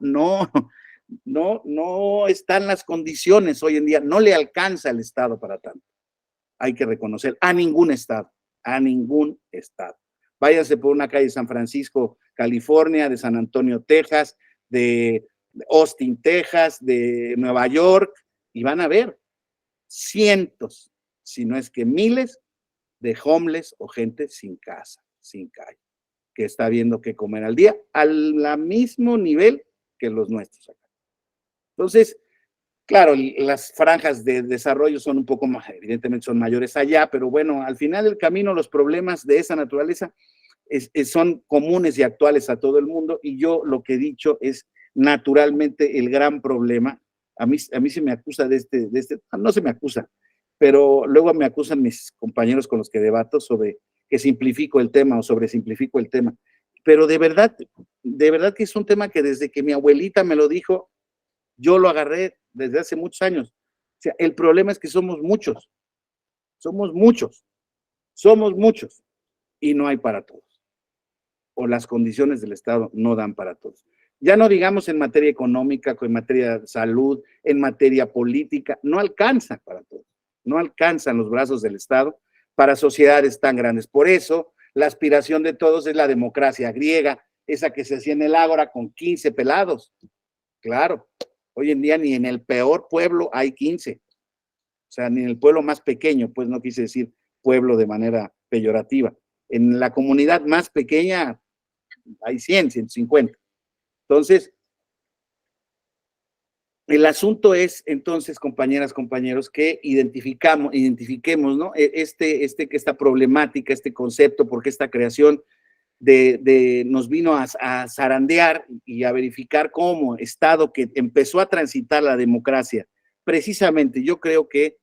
están las condiciones hoy en día, no le alcanza el Estado para tanto. Hay que reconocer a ningún Estado. Váyase por una calle de San Francisco, California, de San Antonio, Texas, de Austin, Texas, de Nueva York, y van a ver cientos, si no es que miles, de homeless o gente sin casa, sin calle, que está viendo qué comer al día, al mismo nivel que los nuestros acá. Entonces, claro, las franjas de desarrollo son un poco más, evidentemente son mayores allá, pero bueno, al final del camino los problemas de esa naturaleza son comunes y actuales a todo el mundo, y yo lo que he dicho es naturalmente el gran problema. A mí se me acusa no se me acusa, pero luego me acusan mis compañeros con los que debato sobre que simplifico el tema o sobresimplifico el tema, pero de verdad que es un tema que desde que mi abuelita me lo dijo, yo lo agarré desde hace muchos años. O sea, el problema es que somos muchos, y no hay para todos. O las condiciones del Estado no dan para todos. Ya no digamos en materia económica, en materia de salud, en materia política, no alcanza para todos. No alcanzan los brazos del Estado para sociedades tan grandes. Por eso, la aspiración de todos es la democracia griega, esa que se hacía en el Ágora con 15 pelados. Claro, hoy en día ni en el peor pueblo hay 15. O sea, ni en el pueblo más pequeño, pues no quise decir pueblo de manera peyorativa. En la comunidad más pequeña hay 100, 150. Entonces, el asunto es, entonces, compañeras, compañeros, que identifiquemos, ¿no? Esta problemática, este concepto, porque esta creación nos vino a zarandear y a verificar cómo Estado que empezó a transitar la democracia. Precisamente, yo creo que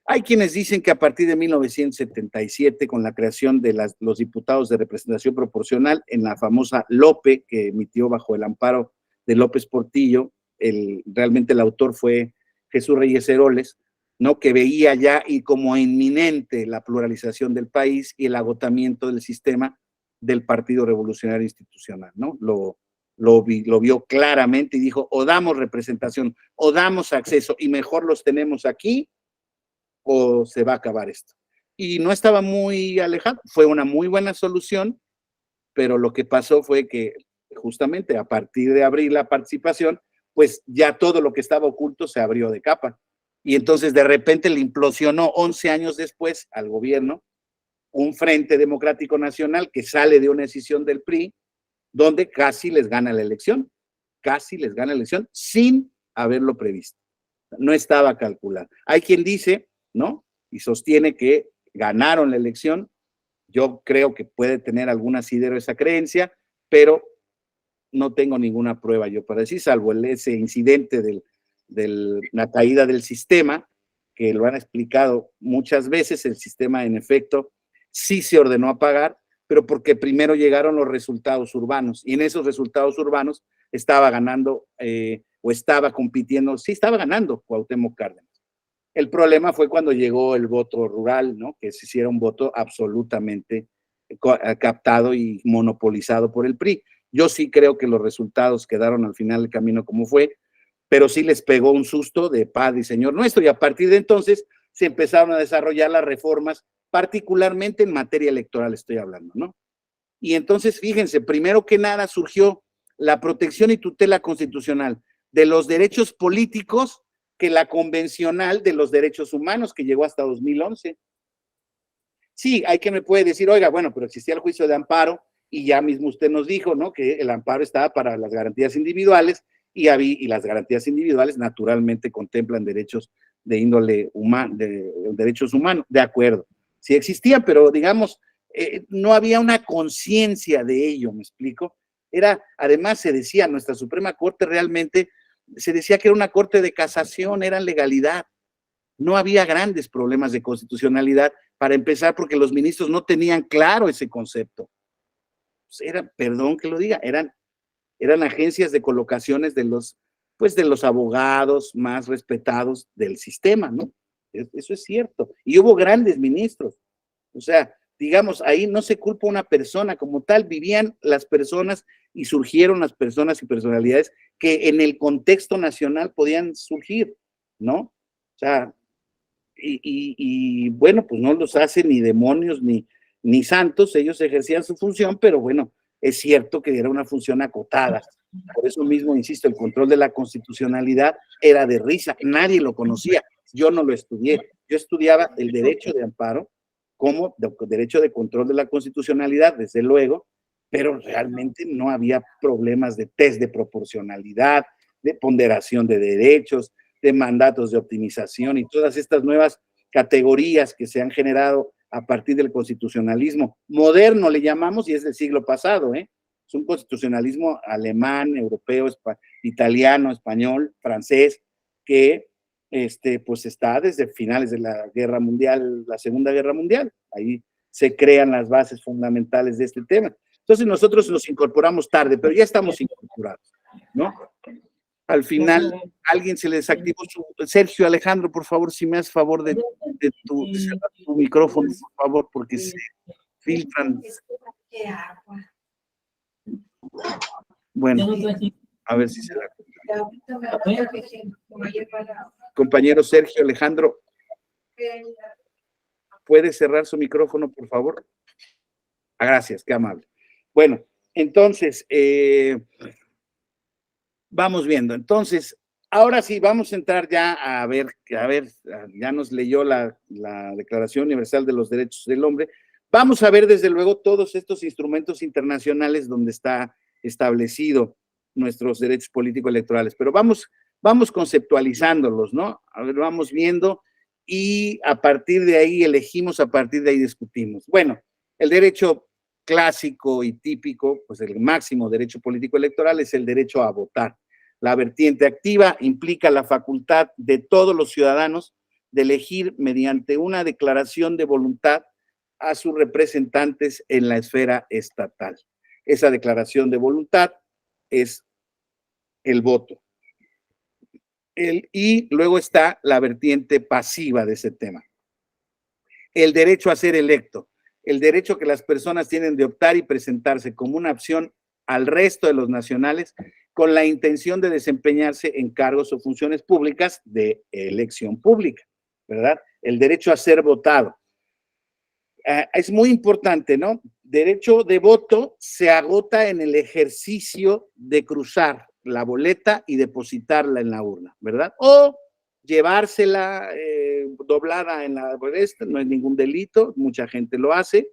hay quienes dicen que a partir de 1977, con la creación de los diputados de representación proporcional en la famosa LOPE, que emitió bajo el amparo de López Portillo, realmente el autor fue Jesús Reyes Heroles, ¿no?, que veía ya y como inminente la pluralización del país y el agotamiento del sistema del Partido Revolucionario Institucional, ¿no? Lo vio claramente y dijo, o damos representación, o damos acceso, y mejor los tenemos aquí, o se va a acabar esto. y no estaba muy alejado. Fue una muy buena solución, pero lo que pasó fue que justamente a partir de abrir la participación, pues ya todo lo que estaba oculto se abrió de capa. Y entonces de repente le implosionó 11 años después al gobierno un Frente Democrático Nacional que sale de una decisión del PRI, donde casi les gana la elección sin haberlo previsto. No estaba calculado. Hay quien dice, ¿no? Y sostiene que ganaron la elección. Yo creo que puede tener algún asidero esa creencia, pero no tengo ninguna prueba yo para decir, salvo ese incidente de la caída del sistema, que lo han explicado muchas veces. El sistema, en efecto, sí se ordenó apagar, pero porque primero llegaron los resultados urbanos, y en esos resultados urbanos estaba ganando o estaba compitiendo, sí estaba ganando Cuauhtémoc Cárdenas. El problema fue cuando llegó el voto rural, ¿no? Que se hiciera un voto absolutamente captado y monopolizado por el PRI. Yo sí creo que los resultados quedaron al final del camino como fue, pero sí les pegó un susto de Padre y Señor nuestro, y a partir de entonces se empezaron a desarrollar las reformas, particularmente en materia electoral estoy hablando, ¿no? Y entonces, fíjense, primero que nada surgió la protección y tutela constitucional de los derechos políticos que la convencional de los derechos humanos, que llegó hasta 2011. Sí, hay quien me puede decir, oiga, bueno, pero existía el juicio de amparo, y ya mismo usted nos dijo, ¿no? Que el amparo estaba para las garantías individuales, y las garantías individuales naturalmente contemplan derechos de índole humana, de derechos humanos, de acuerdo. Sí existían, pero digamos, no había una conciencia de ello, ¿me explico? Además se decía, nuestra Suprema Corte realmente, se decía que era una corte de casación, era legalidad. No había grandes problemas de constitucionalidad, para empezar, porque los ministros no tenían claro ese concepto. Perdón que lo diga, eran agencias de colocaciones de los abogados más respetados del sistema, ¿no? Eso es cierto. Y hubo grandes ministros. O sea, digamos, ahí no se culpa a una persona como tal, vivían las personas y surgieron las personas y personalidades que en el contexto nacional podían surgir, ¿no? O sea, y bueno, pues no los hace ni demonios ni santos, ellos ejercían su función, pero bueno, es cierto que era una función acotada. Por eso mismo, insisto, el control de la constitucionalidad era de risa, nadie lo conocía, yo no lo estudié, yo estudiaba el derecho de amparo como derecho de control de la constitucionalidad, desde luego, pero realmente no había problemas de test de proporcionalidad, de ponderación de derechos, de mandatos de optimización y todas estas nuevas categorías que se han generado a partir del constitucionalismo moderno, le llamamos, y es del siglo pasado, ¿eh? Es un constitucionalismo alemán, europeo, italiano, español, francés, que pues está desde finales de la Guerra Mundial, la Segunda Guerra Mundial. Ahí se crean las bases fundamentales de este tema. Entonces nosotros nos incorporamos tarde, pero ya estamos incorporados, ¿no? Al final, alguien se le desactivó Sergio Alejandro, por favor, si me haces favor de cerrar tu micrófono, por favor, porque se filtran. Bueno, a ver si se da. Compañero Sergio Alejandro, ¿puede cerrar su micrófono, por favor? Gracias, qué amable. Bueno, entonces, vamos viendo. Entonces, ahora sí, vamos a entrar ya a ver, ya nos leyó la Declaración Universal de los Derechos del Hombre. Vamos a ver, desde luego, todos estos instrumentos internacionales donde está establecido nuestros derechos político-electorales, pero vamos conceptualizándolos, ¿no? A ver, vamos viendo, y a partir de ahí elegimos, a partir de ahí discutimos. Bueno, el derecho clásico y típico, pues el máximo derecho político-electoral es el derecho a votar. La vertiente activa implica la facultad de todos los ciudadanos de elegir mediante una declaración de voluntad a sus representantes en la esfera estatal. Esa declaración de voluntad es el voto. Y luego está la vertiente pasiva de ese tema. El derecho a ser electo, el derecho que las personas tienen de optar y presentarse como una opción al resto de los nacionales con la intención de desempeñarse en cargos o funciones públicas de elección pública, ¿verdad? El derecho a ser votado. es muy importante, ¿no? Derecho de voto se agota en el ejercicio de cruzar la boleta y depositarla en la urna, ¿verdad? O llevársela doblada en la boleta, no es ningún delito, mucha gente lo hace,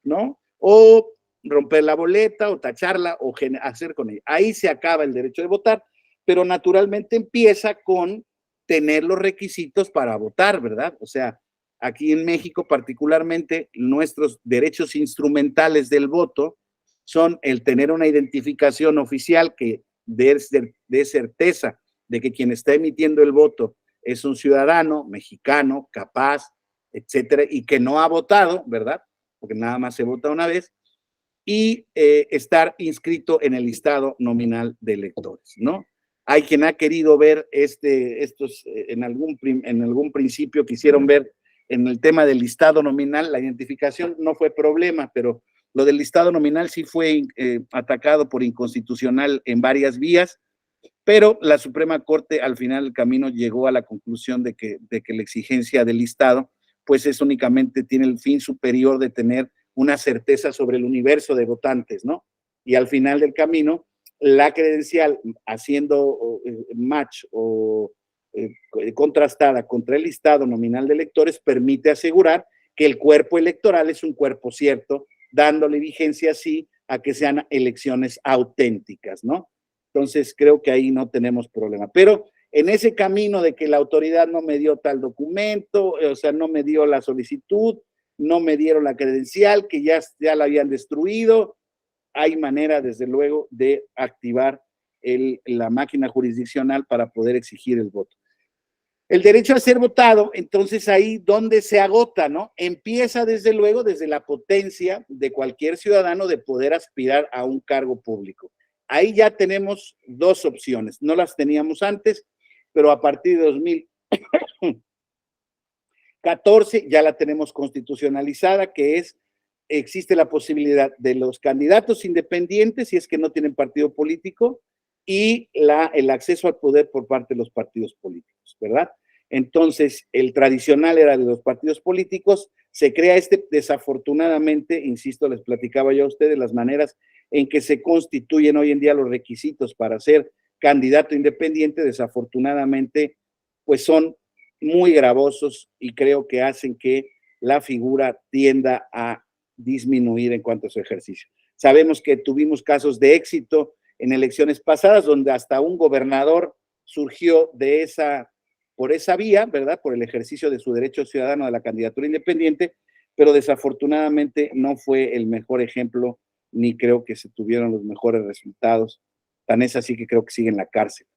¿no? O romper la boleta o tacharla o hacer con ella. Ahí se acaba el derecho de votar, pero naturalmente empieza con tener los requisitos para votar, ¿verdad? O sea, aquí en México particularmente nuestros derechos instrumentales del voto son el tener una identificación oficial que dé certeza de que quien está emitiendo el voto es un ciudadano mexicano, capaz, etcétera, y que no ha votado, ¿verdad? Porque nada más se vota una vez, y estar inscrito en el listado nominal de electores, ¿no? Hay quien ha querido ver estos, en algún principio quisieron ver en el tema del listado nominal, la identificación no fue problema, pero lo del listado nominal sí fue atacado por inconstitucional en varias vías, pero la Suprema Corte al final del camino llegó a la conclusión de que la exigencia del listado pues es únicamente, tiene el fin superior de tener una certeza sobre el universo de votantes, ¿no? Y al final del camino, la credencial haciendo match o contrastada contra el listado nominal de electores permite asegurar que el cuerpo electoral es un cuerpo cierto, dándole vigencia así a que sean elecciones auténticas, ¿no? Entonces creo que ahí no tenemos problema. Pero en ese camino de que la autoridad no me dio tal documento, o sea, no me dio la solicitud, no me dieron la credencial, que ya la habían destruido, hay manera, desde luego, de activar la máquina jurisdiccional para poder exigir el voto. El derecho a ser votado, entonces ahí donde se agota, ¿no? Empieza desde luego desde la potencia de cualquier ciudadano de poder aspirar a un cargo público. Ahí ya tenemos dos opciones, no las teníamos antes, pero a partir de 2014 ya la tenemos constitucionalizada, que es, existe la posibilidad de los candidatos independientes, si es que no tienen partido político, y el acceso al poder por parte de los partidos políticos, ¿verdad? Entonces, el tradicional era de los partidos políticos, se crea desafortunadamente, insisto, les platicaba yo a ustedes las maneras en que se constituyen hoy en día los requisitos para ser candidato independiente, desafortunadamente, pues son muy gravosos y creo que hacen que la figura tienda a disminuir en cuanto a su ejercicio. Sabemos que tuvimos casos de éxito en elecciones pasadas, donde hasta un gobernador surgió por esa vía, ¿verdad? Por el ejercicio de su derecho ciudadano de la candidatura independiente, pero desafortunadamente no fue el mejor ejemplo, ni creo que se tuvieron los mejores resultados. Tan es así que creo que sigue en la cárcel.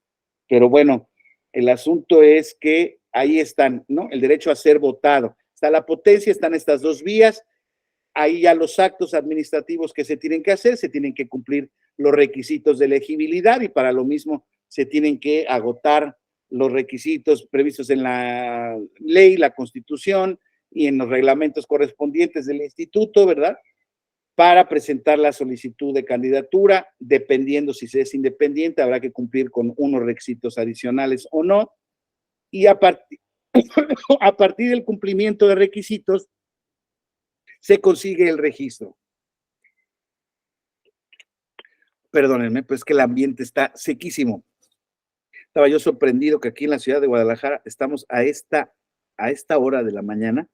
Pero bueno, el asunto es que ahí están, ¿no? El derecho a ser votado. Está la potencia, están estas dos vías. Ahí ya los actos administrativos que se tienen que hacer, se tienen que cumplir los requisitos de elegibilidad y para lo mismo se tienen que agotar los requisitos previstos en la ley, la Constitución y en los reglamentos correspondientes del instituto, ¿verdad? Para presentar la solicitud de candidatura, dependiendo si se es independiente, habrá que cumplir con unos requisitos adicionales o no, y a partir del cumplimiento de requisitos, se consigue el registro. Perdónenme, pues que el ambiente está sequísimo. Estaba yo sorprendido que aquí en la ciudad de Guadalajara estamos a esta hora de la mañana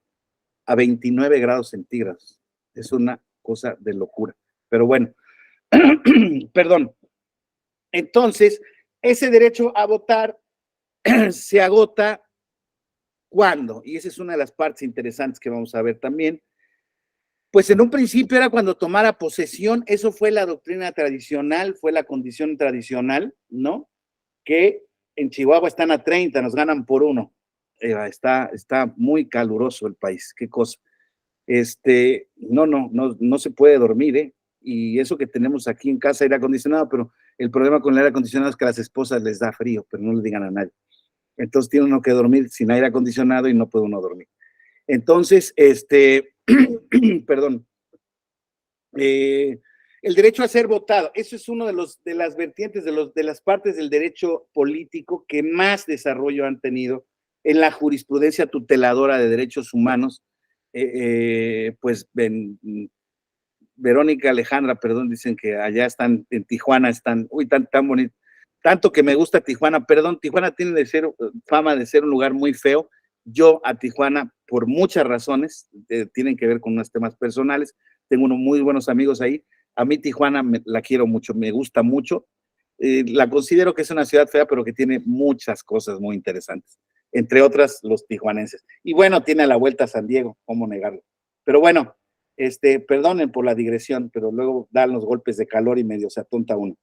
a 29 grados centígrados. Es una cosa de locura. Pero bueno, perdón. Entonces, ese derecho a votar se agota ¿cuándo? Y esa es una de las partes interesantes que vamos a ver también. Pues en un principio era cuando tomara posesión, eso fue la doctrina tradicional, fue la condición tradicional, ¿no? Que en Chihuahua están a 30, nos ganan por 1. Está muy caluroso el país, qué cosa. No se puede dormir, ¿eh? Y eso que tenemos aquí en casa, aire acondicionado, pero el problema con el aire acondicionado es que a las esposas les da frío, pero no le digan a nadie. Entonces tiene uno que dormir sin aire acondicionado y no puede uno dormir. Entonces, perdón, el derecho a ser votado, eso es uno de las vertientes, de las partes del derecho político que más desarrollo han tenido en la jurisprudencia tuteladora de derechos humanos, pues Verónica Alejandra, perdón, dicen que allá están, en Tijuana están, uy, tan bonito, tanto que me gusta Tijuana, perdón, Tijuana tiene fama de ser un lugar muy feo. Yo a Tijuana, por muchas razones, tienen que ver con unos temas personales, tengo unos muy buenos amigos ahí. A mí Tijuana la quiero mucho, me gusta mucho. La considero que es una ciudad fea, pero que tiene muchas cosas muy interesantes, entre otras los tijuanenses. Y bueno, tiene a la vuelta a San Diego, ¿cómo negarlo? Pero bueno, perdonen por la digresión, pero luego dan los golpes de calor y medio se atonta uno.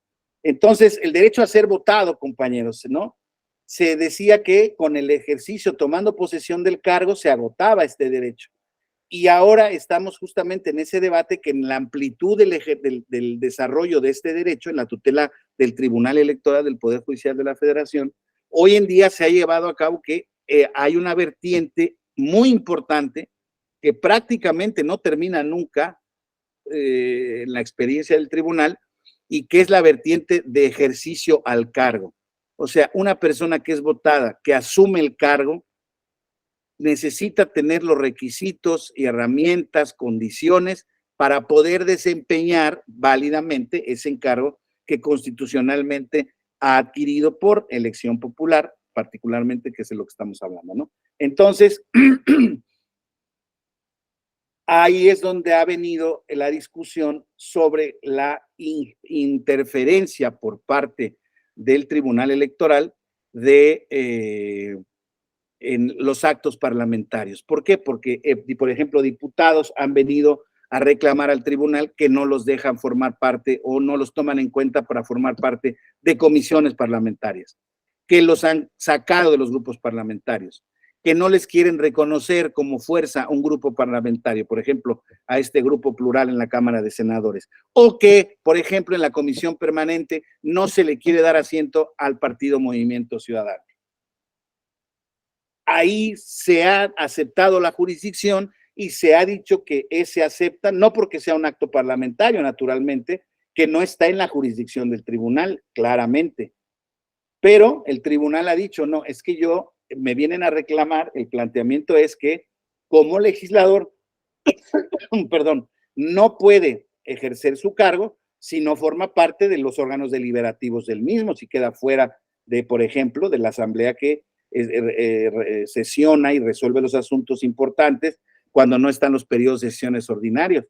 Entonces, el derecho a ser votado, compañeros, ¿no? Se decía que con el ejercicio, tomando posesión del cargo, se agotaba este derecho. Y ahora estamos justamente en ese debate que en la amplitud del desarrollo de este derecho, en la tutela del Tribunal Electoral del Poder Judicial de la Federación, hoy en día se ha llevado a cabo que hay una vertiente muy importante que prácticamente no termina nunca en la experiencia del tribunal, y que es la vertiente de ejercicio al cargo. O sea, una persona que es votada, que asume el cargo, necesita tener los requisitos y herramientas, condiciones para poder desempeñar válidamente ese encargo que constitucionalmente ha adquirido por elección popular, particularmente, que es de lo que estamos hablando, ¿no? Entonces, ahí es donde ha venido la discusión sobre la interferencia por parte del Tribunal Electoral en los actos parlamentarios. ¿Por qué? Porque, por ejemplo, diputados han venido a reclamar al tribunal que no los dejan formar parte o no los toman en cuenta para formar parte de comisiones parlamentarias, que los han sacado de los grupos parlamentarios, que no les quieren reconocer como fuerza un grupo parlamentario, por ejemplo, a este grupo plural en la Cámara de Senadores, o que, por ejemplo, en la comisión permanente no se le quiere dar asiento al partido Movimiento Ciudadano. Ahí se ha aceptado la jurisdicción y se ha dicho que ese acepta, no porque sea un acto parlamentario, naturalmente, que no está en la jurisdicción del tribunal, claramente. Pero el tribunal ha dicho, no, es que me vienen a reclamar, el planteamiento es que como legislador, perdón, no puede ejercer su cargo si no forma parte de los órganos deliberativos del mismo, si queda fuera de, por ejemplo, de la asamblea que sesiona y resuelve los asuntos importantes cuando no están los periodos de sesiones ordinarios.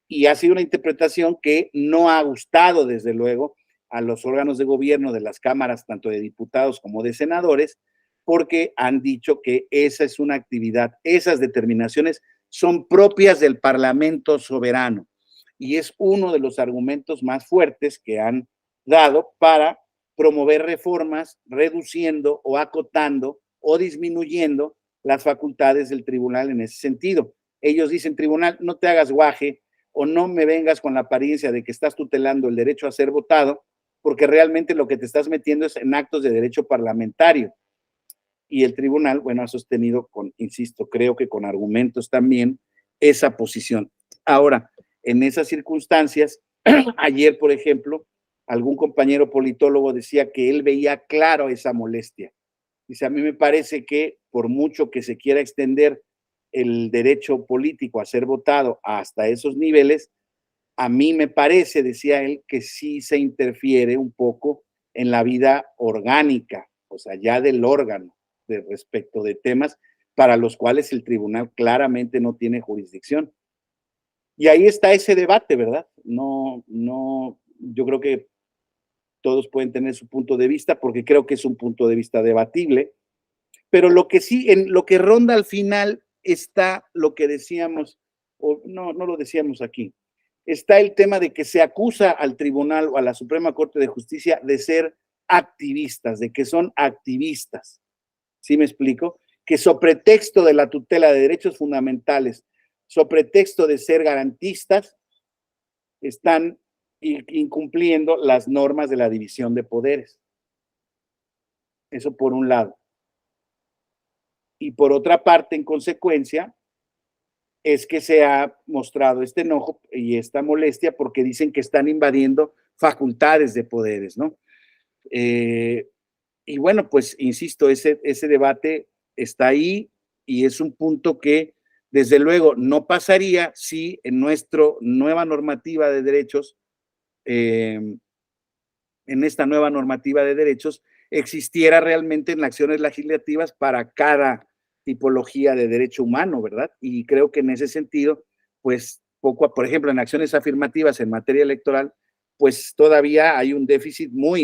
Y ha sido una interpretación que no ha gustado, desde luego, a los órganos de gobierno de las cámaras, tanto de diputados como de senadores, porque han dicho que esa es una actividad, esas determinaciones son propias del Parlamento soberano. Y es uno de los argumentos más fuertes que han dado para promover reformas reduciendo o acotando o disminuyendo las facultades del tribunal en ese sentido. Ellos dicen, tribunal, no te hagas guaje o no me vengas con la apariencia de que estás tutelando el derecho a ser votado, porque realmente lo que te estás metiendo es en actos de derecho parlamentario. Y el tribunal, bueno, ha sostenido insisto, creo que con argumentos también, esa posición. Ahora, en esas circunstancias, ayer, por ejemplo, algún compañero politólogo decía que él veía claro esa molestia. Dice, a mí me parece que por mucho que se quiera extender el derecho político a ser votado hasta esos niveles, a mí me parece, decía él, que sí se interfiere un poco en la vida orgánica, o sea, ya del órgano, respecto de temas para los cuales el tribunal claramente no tiene jurisdicción. Y ahí está ese debate, ¿verdad? No, yo creo que todos pueden tener su punto de vista, porque creo que es un punto de vista debatible, pero lo que sí, en lo que ronda al final está lo que decíamos, o no lo decíamos aquí, está el tema de que se acusa al tribunal o a la Suprema Corte de Justicia de ser activistas, de que son activistas. ¿Sí me explico? Que sobre pretexto de la tutela de derechos fundamentales, sobre pretexto de ser garantistas, están incumpliendo las normas de la división de poderes. Eso por un lado. Y por otra parte, en consecuencia, es que se ha mostrado este enojo y esta molestia porque dicen que están invadiendo facultades de poderes, ¿no? Y bueno, pues insisto, ese debate está ahí y es un punto que Desde luego, no pasaría si en nuestra nueva normativa de derechos, en esta nueva normativa de derechos, existiera realmente en acciones legislativas para cada tipología de derecho humano, ¿verdad? Y creo que en ese sentido, pues, por ejemplo, en acciones afirmativas en materia electoral, pues todavía hay un déficit muy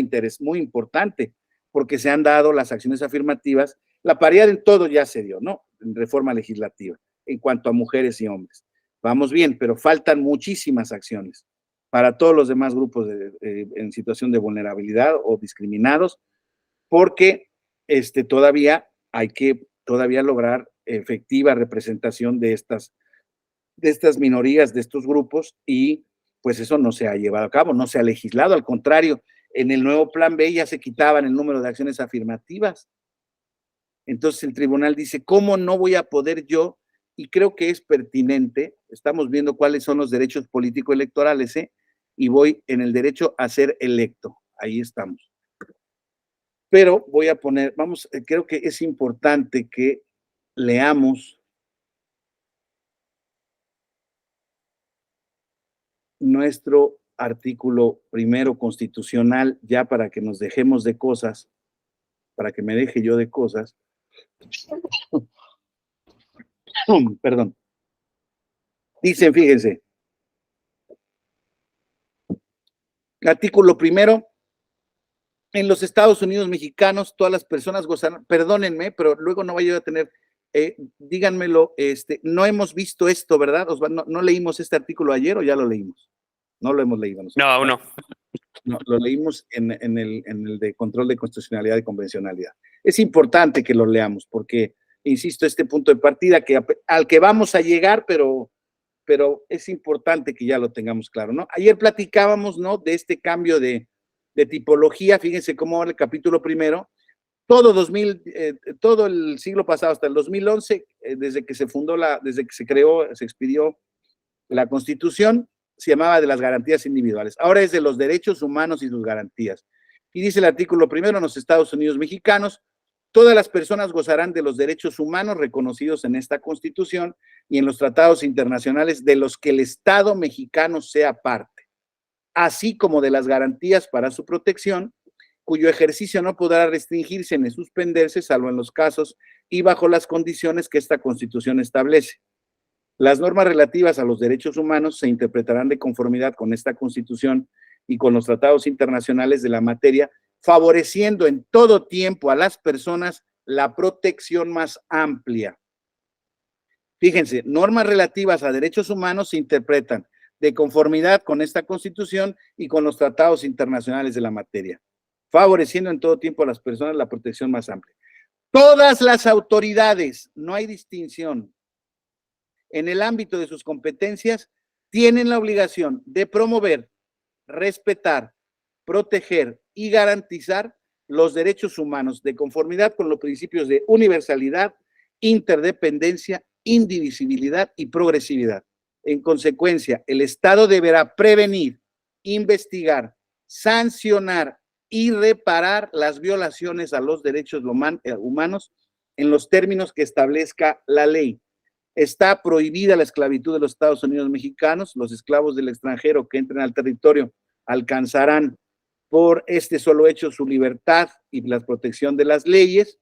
importante, porque se han dado las acciones afirmativas, la paridad en todo ya se dio, ¿no? En reforma legislativa, en cuanto a mujeres y hombres. Vamos bien, pero faltan muchísimas acciones para todos los demás grupos en situación de vulnerabilidad o discriminados, porque todavía hay que lograr efectiva representación de estas minorías, de estos grupos, y pues eso no se ha llevado a cabo, no se ha legislado, al contrario, en el nuevo plan B ya se quitaban el número de acciones afirmativas. Entonces el tribunal dice, ¿cómo no voy a poder yo? Y creo que es pertinente, estamos viendo cuáles son los derechos político-electorales, y voy en el derecho a ser electo, ahí estamos. Pero voy a poner, creo que es importante que leamos nuestro artículo primero constitucional, ya para que nos dejemos de cosas, para que me deje yo de cosas. Perdón. Dicen, fíjense, artículo primero, en los Estados Unidos mexicanos, todas las personas gozan, perdónenme, pero luego no vaya a tener, díganmelo, no hemos visto esto, ¿verdad? No leímos este artículo ayer o ya lo leímos. No lo hemos leído nosotros. No, aún no. No, lo leímos en el de control de constitucionalidad y convencionalidad. Es importante que lo leamos porque, insisto, este punto de partida al que vamos a llegar, pero es importante que ya lo tengamos claro, ¿no? Ayer platicábamos, ¿no?, de este cambio de tipología. Fíjense cómo el capítulo primero, todo el siglo pasado hasta el 2011, desde que se creó, se expidió la Constitución, se llamaba de las garantías individuales. Ahora es de los derechos humanos y sus garantías. Y dice el artículo primero, en los Estados Unidos mexicanos, todas las personas gozarán de los derechos humanos reconocidos en esta Constitución y en los tratados internacionales de los que el Estado mexicano sea parte, así como de las garantías para su protección, cuyo ejercicio no podrá restringirse ni suspenderse, salvo en los casos y bajo las condiciones que esta Constitución establece. Las normas relativas a los derechos humanos se interpretarán de conformidad con esta Constitución y con los tratados internacionales de la materia, favoreciendo en todo tiempo a las personas la protección más amplia. Fíjense, normas relativas a derechos humanos se interpretan de conformidad con esta Constitución y con los tratados internacionales de la materia, favoreciendo en todo tiempo a las personas la protección más amplia. Todas las autoridades, no hay distinción, en el ámbito de sus competencias, tienen la obligación de promover, respetar, proteger y garantizar los derechos humanos de conformidad con los principios de universalidad, interdependencia, indivisibilidad y progresividad. En consecuencia, el Estado deberá prevenir, investigar, sancionar y reparar las violaciones a los derechos humanos en los términos que establezca la ley. Está prohibida la esclavitud de los Estados Unidos mexicanos. Los esclavos del extranjero que entren al territorio alcanzarán por este solo hecho su libertad y la protección de las leyes.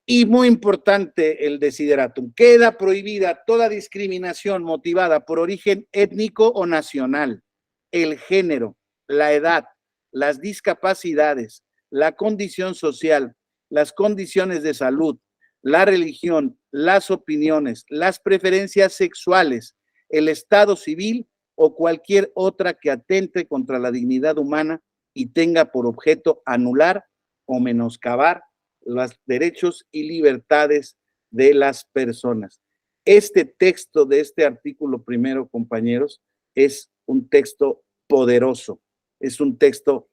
Y muy importante el desideratum, queda prohibida toda discriminación motivada por origen étnico o nacional, el género, la edad, las discapacidades, la condición social, las condiciones de salud, la religión, las opiniones, las preferencias sexuales, el estado civil o cualquier otra que atente contra la dignidad humana y tenga por objeto anular o menoscabar los derechos y libertades de las personas. Este texto de este artículo primero, compañeros, es un texto poderoso, es un texto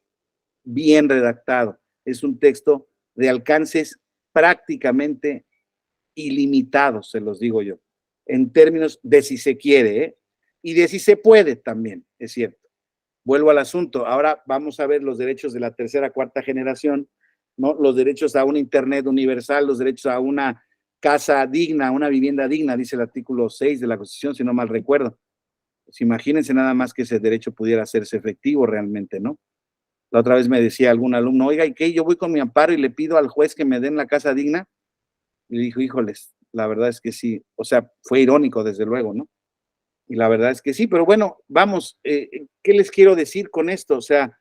bien redactado, es un texto de alcances prácticamente ilimitados, se los digo yo, en términos de si se quiere, y de si se puede también, es cierto. Vuelvo al asunto, ahora vamos a ver los derechos de la tercera, cuarta generación, ¿no? Los derechos a un internet universal, los derechos a una casa digna, una vivienda digna, dice el artículo 6 de la Constitución, si no mal recuerdo. Pues imagínense nada más que ese derecho pudiera hacerse efectivo realmente, ¿no? La otra vez me decía algún alumno, oiga, ¿y qué? Yo voy con mi amparo y le pido al juez que me den la casa digna. Y le dijo, híjoles, la verdad es que sí. O sea, fue irónico, desde luego, ¿no? Y la verdad es que sí, pero bueno, vamos, ¿qué les quiero decir con esto? O sea,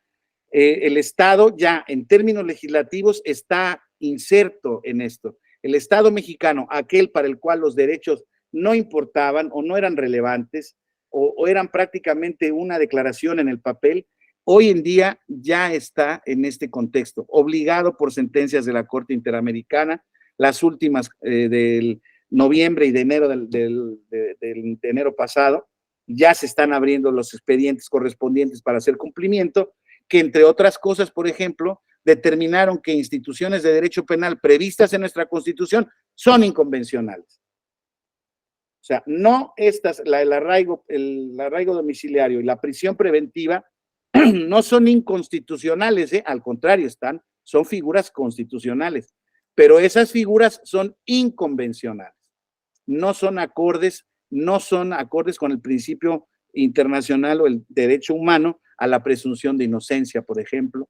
el Estado ya en términos legislativos está inserto en esto. El Estado mexicano, aquel para el cual los derechos no importaban o no eran relevantes o eran prácticamente una declaración en el papel, hoy en día ya está en este contexto, obligado por sentencias de la Corte Interamericana, las últimas del noviembre y de enero de enero pasado, ya se están abriendo los expedientes correspondientes para hacer cumplimiento, que entre otras cosas, por ejemplo, determinaron que instituciones de derecho penal previstas en nuestra Constitución son inconvencionales. O sea, no estas, el arraigo domiciliario y la prisión preventiva no son inconstitucionales, al contrario, son figuras constitucionales, pero esas figuras son inconvencionales, no son acordes con el principio internacional o el derecho humano a la presunción de inocencia, por ejemplo,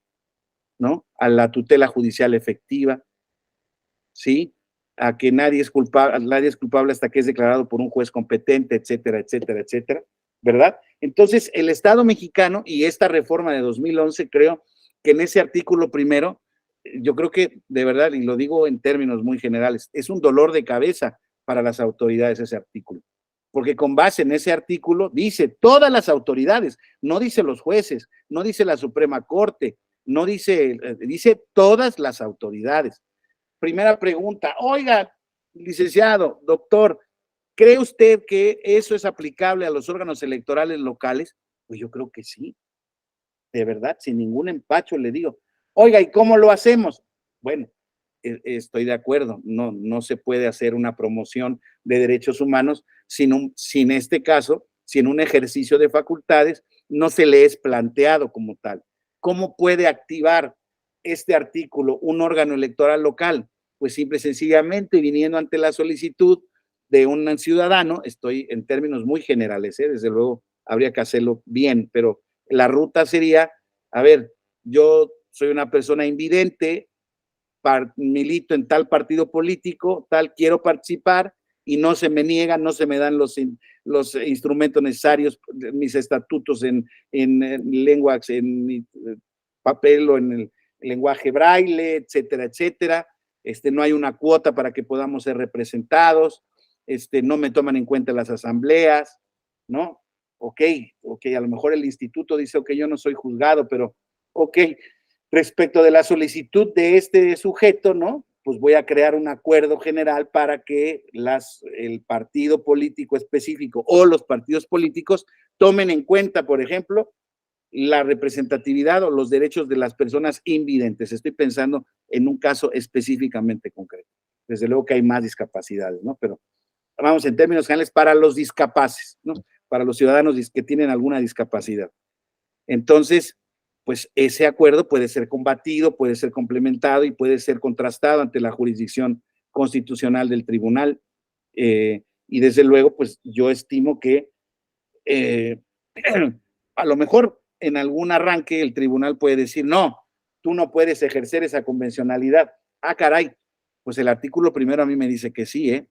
¿no? A la tutela judicial efectiva, ¿sí? A que nadie es culpable hasta que es declarado por un juez competente, etcétera, etcétera, etcétera, ¿verdad? Entonces, el Estado mexicano y esta reforma de 2011, creo que en ese artículo primero, yo creo que, de verdad, y lo digo en términos muy generales, es un dolor de cabeza para las autoridades ese artículo, porque con base en ese artículo dice todas las autoridades, no dice los jueces, no dice la Suprema Corte, no dice todas las autoridades. Primera pregunta, oiga, licenciado, doctor, ¿cree usted que eso es aplicable a los órganos electorales locales? Pues yo creo que sí, de verdad, sin ningún empacho le digo, oiga, ¿y cómo lo hacemos? Bueno, estoy de acuerdo, no se puede hacer una promoción de derechos humanos sin un ejercicio de facultades, no se le es planteado como tal. ¿Cómo puede activar este artículo un órgano electoral local? Pues simple y sencillamente viniendo ante la solicitud de un ciudadano, estoy en términos muy generales, desde luego habría que hacerlo bien, pero la ruta sería, a ver, yo soy una persona invidente, milito en tal partido político, tal, quiero participar y no se me niegan, no se me dan los instrumentos necesarios, mis estatutos en lenguas, en mi papel o en el lenguaje braille, etcétera, etcétera. No hay una cuota para que podamos ser representados, no me toman en cuenta las asambleas, ¿no? Ok, a lo mejor el instituto dice, ok, yo no soy juzgado, pero ok, respecto de la solicitud de este sujeto, ¿no? Pues voy a crear un acuerdo general para que el partido político específico o los partidos políticos tomen en cuenta, por ejemplo, la representatividad o los derechos de las personas invidentes. Estoy pensando en un caso específicamente concreto. Desde luego que hay más discapacidades, ¿no? Pero vamos en términos generales para los discapaces, ¿no? Para los ciudadanos que tienen alguna discapacidad. Entonces, pues ese acuerdo puede ser combatido, puede ser complementado y puede ser contrastado ante la jurisdicción constitucional del tribunal. Y desde luego, pues yo estimo que a lo mejor en algún arranque el tribunal puede decir, no, tú no puedes ejercer esa convencionalidad. Ah, caray, pues el artículo primero a mí me dice que sí,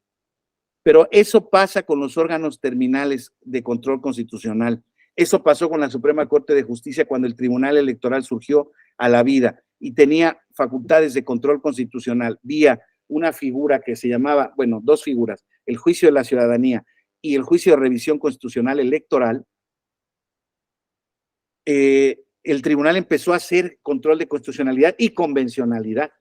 pero eso pasa con los órganos terminales de control constitucional. Eso pasó con la Suprema Corte de Justicia cuando el Tribunal Electoral surgió a la vida y tenía facultades de control constitucional vía una figura que se llamaba, bueno, dos figuras, el juicio de la ciudadanía y el juicio de revisión constitucional electoral. El tribunal empezó a hacer control de constitucionalidad y convencionalidad.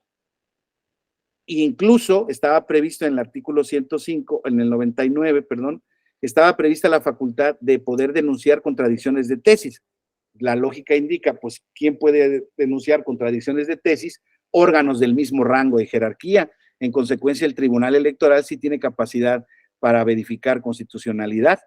E incluso estaba previsto en el artículo 105, en el 99, perdón, estaba prevista la facultad de poder denunciar contradicciones de tesis. La lógica indica, pues, ¿quién puede denunciar contradicciones de tesis? Órganos del mismo rango de jerarquía. En consecuencia, el Tribunal Electoral sí tiene capacidad para verificar constitucionalidad.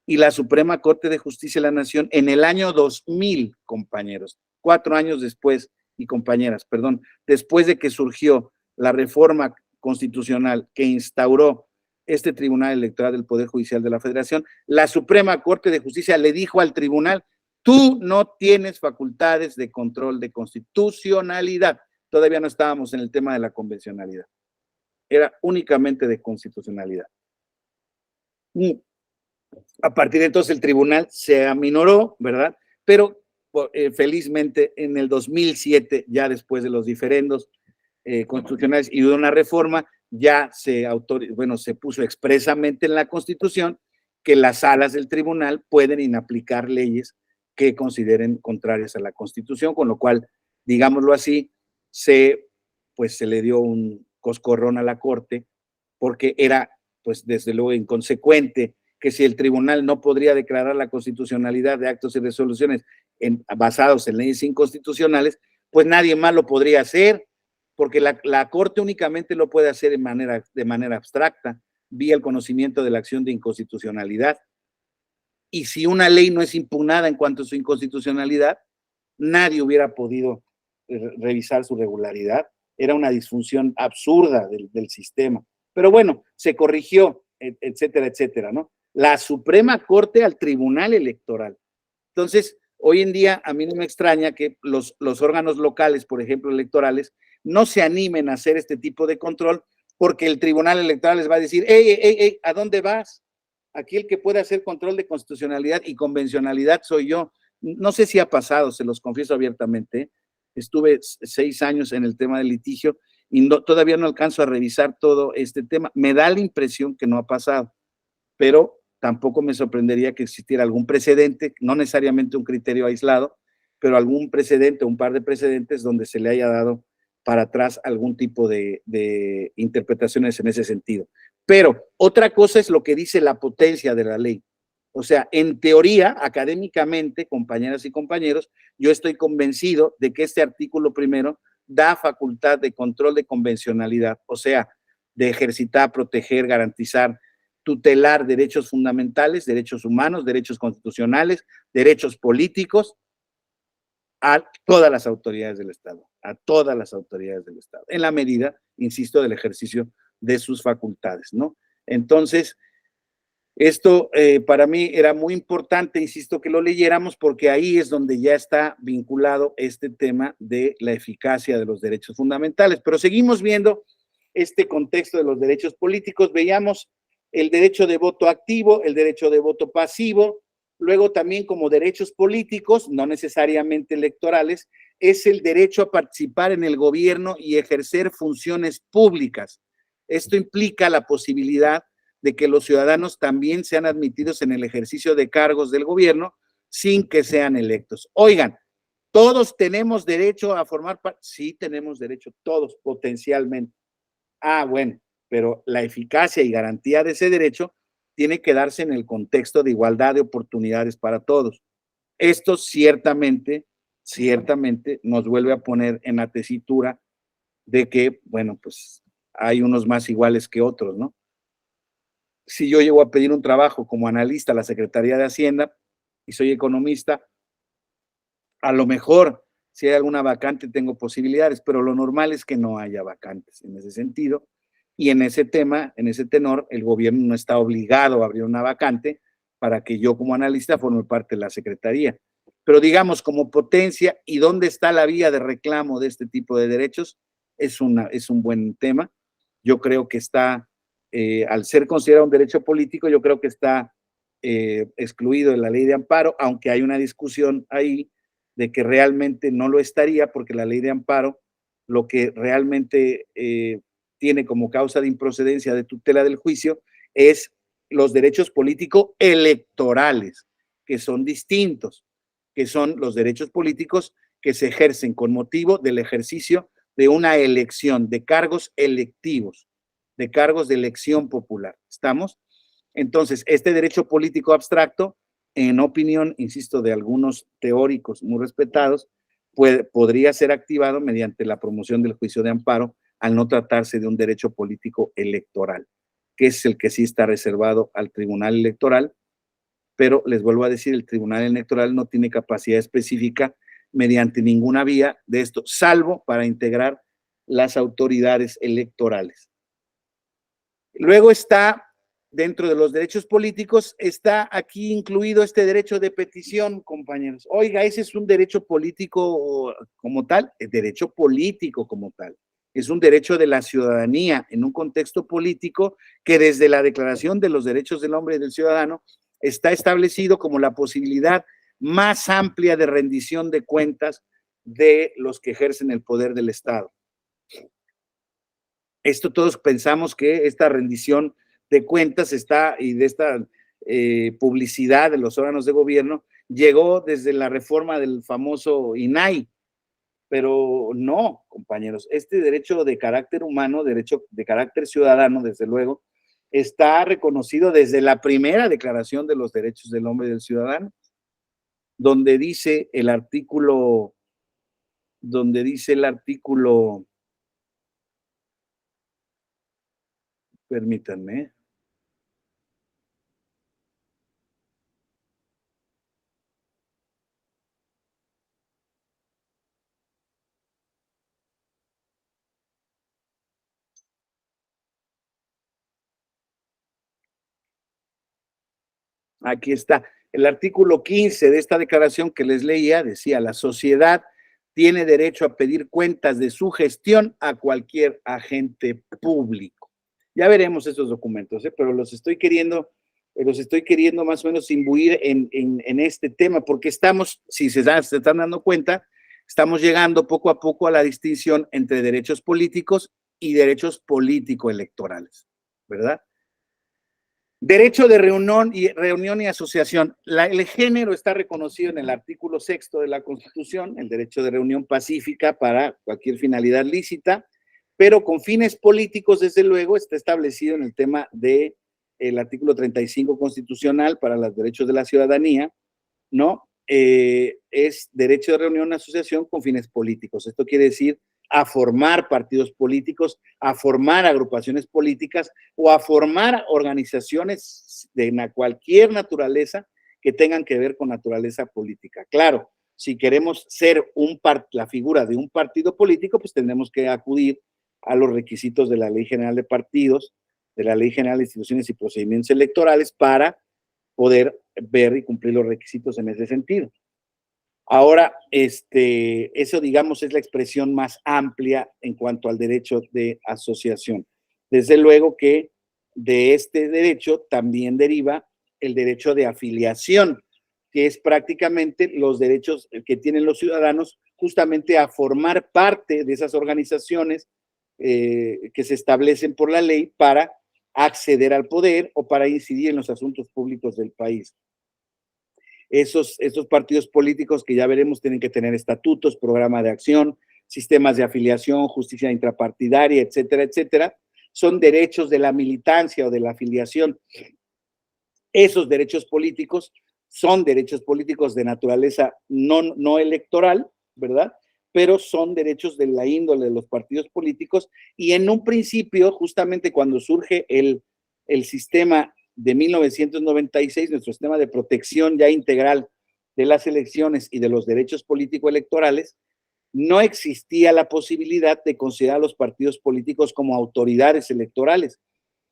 Y la Suprema Corte de Justicia de la Nación en el año 2000, compañeros, 4 años después, y compañeras, perdón, después de que surgió la reforma constitucional que instauró este Tribunal Electoral del Poder Judicial de la Federación, la Suprema Corte de Justicia le dijo al tribunal: tú no tienes facultades de control de constitucionalidad. Todavía no estábamos en el tema de la convencionalidad. Era únicamente de constitucionalidad. Y a partir de entonces el tribunal se aminoró, ¿verdad? Pero felizmente en el 2007, ya después de los diferendos constitucionales y de una reforma, ya se puso expresamente en la Constitución que las salas del tribunal pueden inaplicar leyes que consideren contrarias a la Constitución, con lo cual, digámoslo así, se le dio un coscorrón a la Corte, porque era, pues desde luego, inconsecuente que si el tribunal no podría declarar la constitucionalidad de actos y resoluciones basados en leyes inconstitucionales, pues nadie más lo podría hacer, porque la Corte únicamente lo puede hacer de manera abstracta, vía el conocimiento de la acción de inconstitucionalidad. Y si una ley no es impugnada en cuanto a su inconstitucionalidad, nadie hubiera podido revisar su regularidad. Era una disfunción absurda del sistema. Pero bueno, se corrigió, etcétera, etcétera, ¿no? La Suprema Corte al Tribunal Electoral. Entonces, hoy en día a mí no me extraña que los órganos locales, por ejemplo, electorales, no se animen a hacer este tipo de control, porque el Tribunal Electoral les va a decir: ¡Ey, ¿a dónde vas? Aquí el que puede hacer control de constitucionalidad y convencionalidad soy yo. No sé si ha pasado, se los confieso abiertamente. Estuve 6 años en el tema del litigio y todavía no alcanzo a revisar todo este tema. Me da la impresión que no ha pasado, pero tampoco me sorprendería que existiera algún precedente, no necesariamente un criterio aislado, pero algún precedente, un par de precedentes donde se le haya dado para atrás algún tipo de interpretaciones en ese sentido. Pero otra cosa es lo que dice la potencia de la ley. O sea, en teoría, académicamente, compañeras y compañeros, yo estoy convencido de que este artículo primero da facultad de control de convencionalidad, o sea, de ejercitar, proteger, garantizar, tutelar derechos fundamentales, derechos humanos, derechos constitucionales, derechos políticos, a todas las autoridades del Estado, en la medida, insisto, del ejercicio de sus facultades, ¿no? Entonces, esto para mí era muy importante, insisto, que lo leyéramos, porque ahí es donde ya está vinculado este tema de la eficacia de los derechos fundamentales. Pero seguimos viendo este contexto de los derechos políticos. Veíamos el derecho de voto activo, el derecho de voto pasivo. Luego también, como derechos políticos, no necesariamente electorales, es el derecho a participar en el gobierno y ejercer funciones públicas. Esto implica la posibilidad de que los ciudadanos también sean admitidos en el ejercicio de cargos del gobierno sin que sean electos. Oigan, ¿todos tenemos derecho a formar parte? Sí, tenemos derecho, todos, potencialmente. Bueno, pero la eficacia y garantía de ese derecho tiene que darse en el contexto de igualdad de oportunidades para todos. Esto ciertamente nos vuelve a poner en la tesitura de que, bueno, pues hay unos más iguales que otros, ¿no? Si yo llego a pedir un trabajo como analista a la Secretaría de Hacienda y soy economista, a lo mejor si hay alguna vacante tengo posibilidades, pero lo normal es que no haya vacantes en ese sentido. Y en ese tema, en ese tenor, el gobierno no está obligado a abrir una vacante para que yo como analista forme parte de la Secretaría. Pero digamos, como potencia, ¿y dónde está la vía de reclamo de este tipo de derechos? Es un buen tema. Yo creo que está, al ser considerado un derecho político, yo creo que está excluido de la ley de amparo, aunque hay una discusión ahí de que realmente no lo estaría, porque la ley de amparo lo que realmente tiene como causa de improcedencia de tutela del juicio es los derechos políticos electorales, que son distintos, que son los derechos políticos que se ejercen con motivo del ejercicio de una elección, de cargos electivos, de cargos de elección popular. ¿Estamos? Entonces, este derecho político abstracto, en opinión, insisto, de algunos teóricos muy respetados, podría ser activado mediante la promoción del juicio de amparo, al no tratarse de un derecho político electoral, que es el que sí está reservado al Tribunal Electoral, pero les vuelvo a decir, el Tribunal Electoral no tiene capacidad específica mediante ninguna vía de esto, salvo para integrar las autoridades electorales. Luego está, dentro de los derechos políticos, está aquí incluido este derecho de petición, compañeros. Oiga, ese es un derecho político como tal, es derecho político como tal. Es un derecho de la ciudadanía en un contexto político que desde la Declaración de los Derechos del Hombre y del Ciudadano está establecido como la posibilidad más amplia de rendición de cuentas de los que ejercen el poder del Estado. Esto todos pensamos que esta rendición de cuentas está y de esta publicidad de los órganos de gobierno llegó desde la reforma del famoso INAI, pero no, compañeros, este derecho de carácter humano, derecho de carácter ciudadano, desde luego, está reconocido desde la primera Declaración de los Derechos del Hombre y del Ciudadano, donde dice el artículo, permítanme. Aquí está. El artículo 15 de esta declaración que les leía decía: la sociedad tiene derecho a pedir cuentas de su gestión a cualquier agente público. Ya veremos esos documentos, pero los estoy queriendo más o menos imbuir en este tema, porque estamos, si se están dando cuenta, estamos llegando poco a poco a la distinción entre derechos políticos y derechos político-electorales, ¿verdad? Derecho de reunión y asociación. El género está reconocido en el artículo 6 de la Constitución, el derecho de reunión pacífica para cualquier finalidad lícita, pero con fines políticos, desde luego, está establecido en el tema del artículo 35 constitucional para los derechos de la ciudadanía, ¿no? Es derecho de reunión y asociación con fines políticos. Esto quiere decir a formar partidos políticos, a formar agrupaciones políticas o a formar organizaciones de cualquier naturaleza que tengan que ver con naturaleza política. Claro, si queremos ser la figura de un partido político, pues tendremos que acudir a los requisitos de la Ley General de Partidos, de la Ley General de Instituciones y Procedimientos Electorales para poder ver y cumplir los requisitos en ese sentido. Ahora, eso, digamos, es la expresión más amplia en cuanto al derecho de asociación. Desde luego que de este derecho también deriva el derecho de afiliación, que es prácticamente los derechos que tienen los ciudadanos justamente a formar parte de esas organizaciones que se establecen por la ley para acceder al poder o para incidir en los asuntos públicos del país. Esos partidos políticos que ya veremos tienen que tener estatutos, programa de acción, sistemas de afiliación, justicia intrapartidaria, etcétera, etcétera. Son derechos de la militancia o de la afiliación. Esos derechos políticos son derechos políticos de naturaleza no electoral, ¿verdad? Pero son derechos de la índole de los partidos políticos y en un principio, justamente cuando surge el sistema de 1996, nuestro sistema de protección ya integral de las elecciones y de los derechos político-electorales, no existía la posibilidad de considerar a los partidos políticos como autoridades electorales.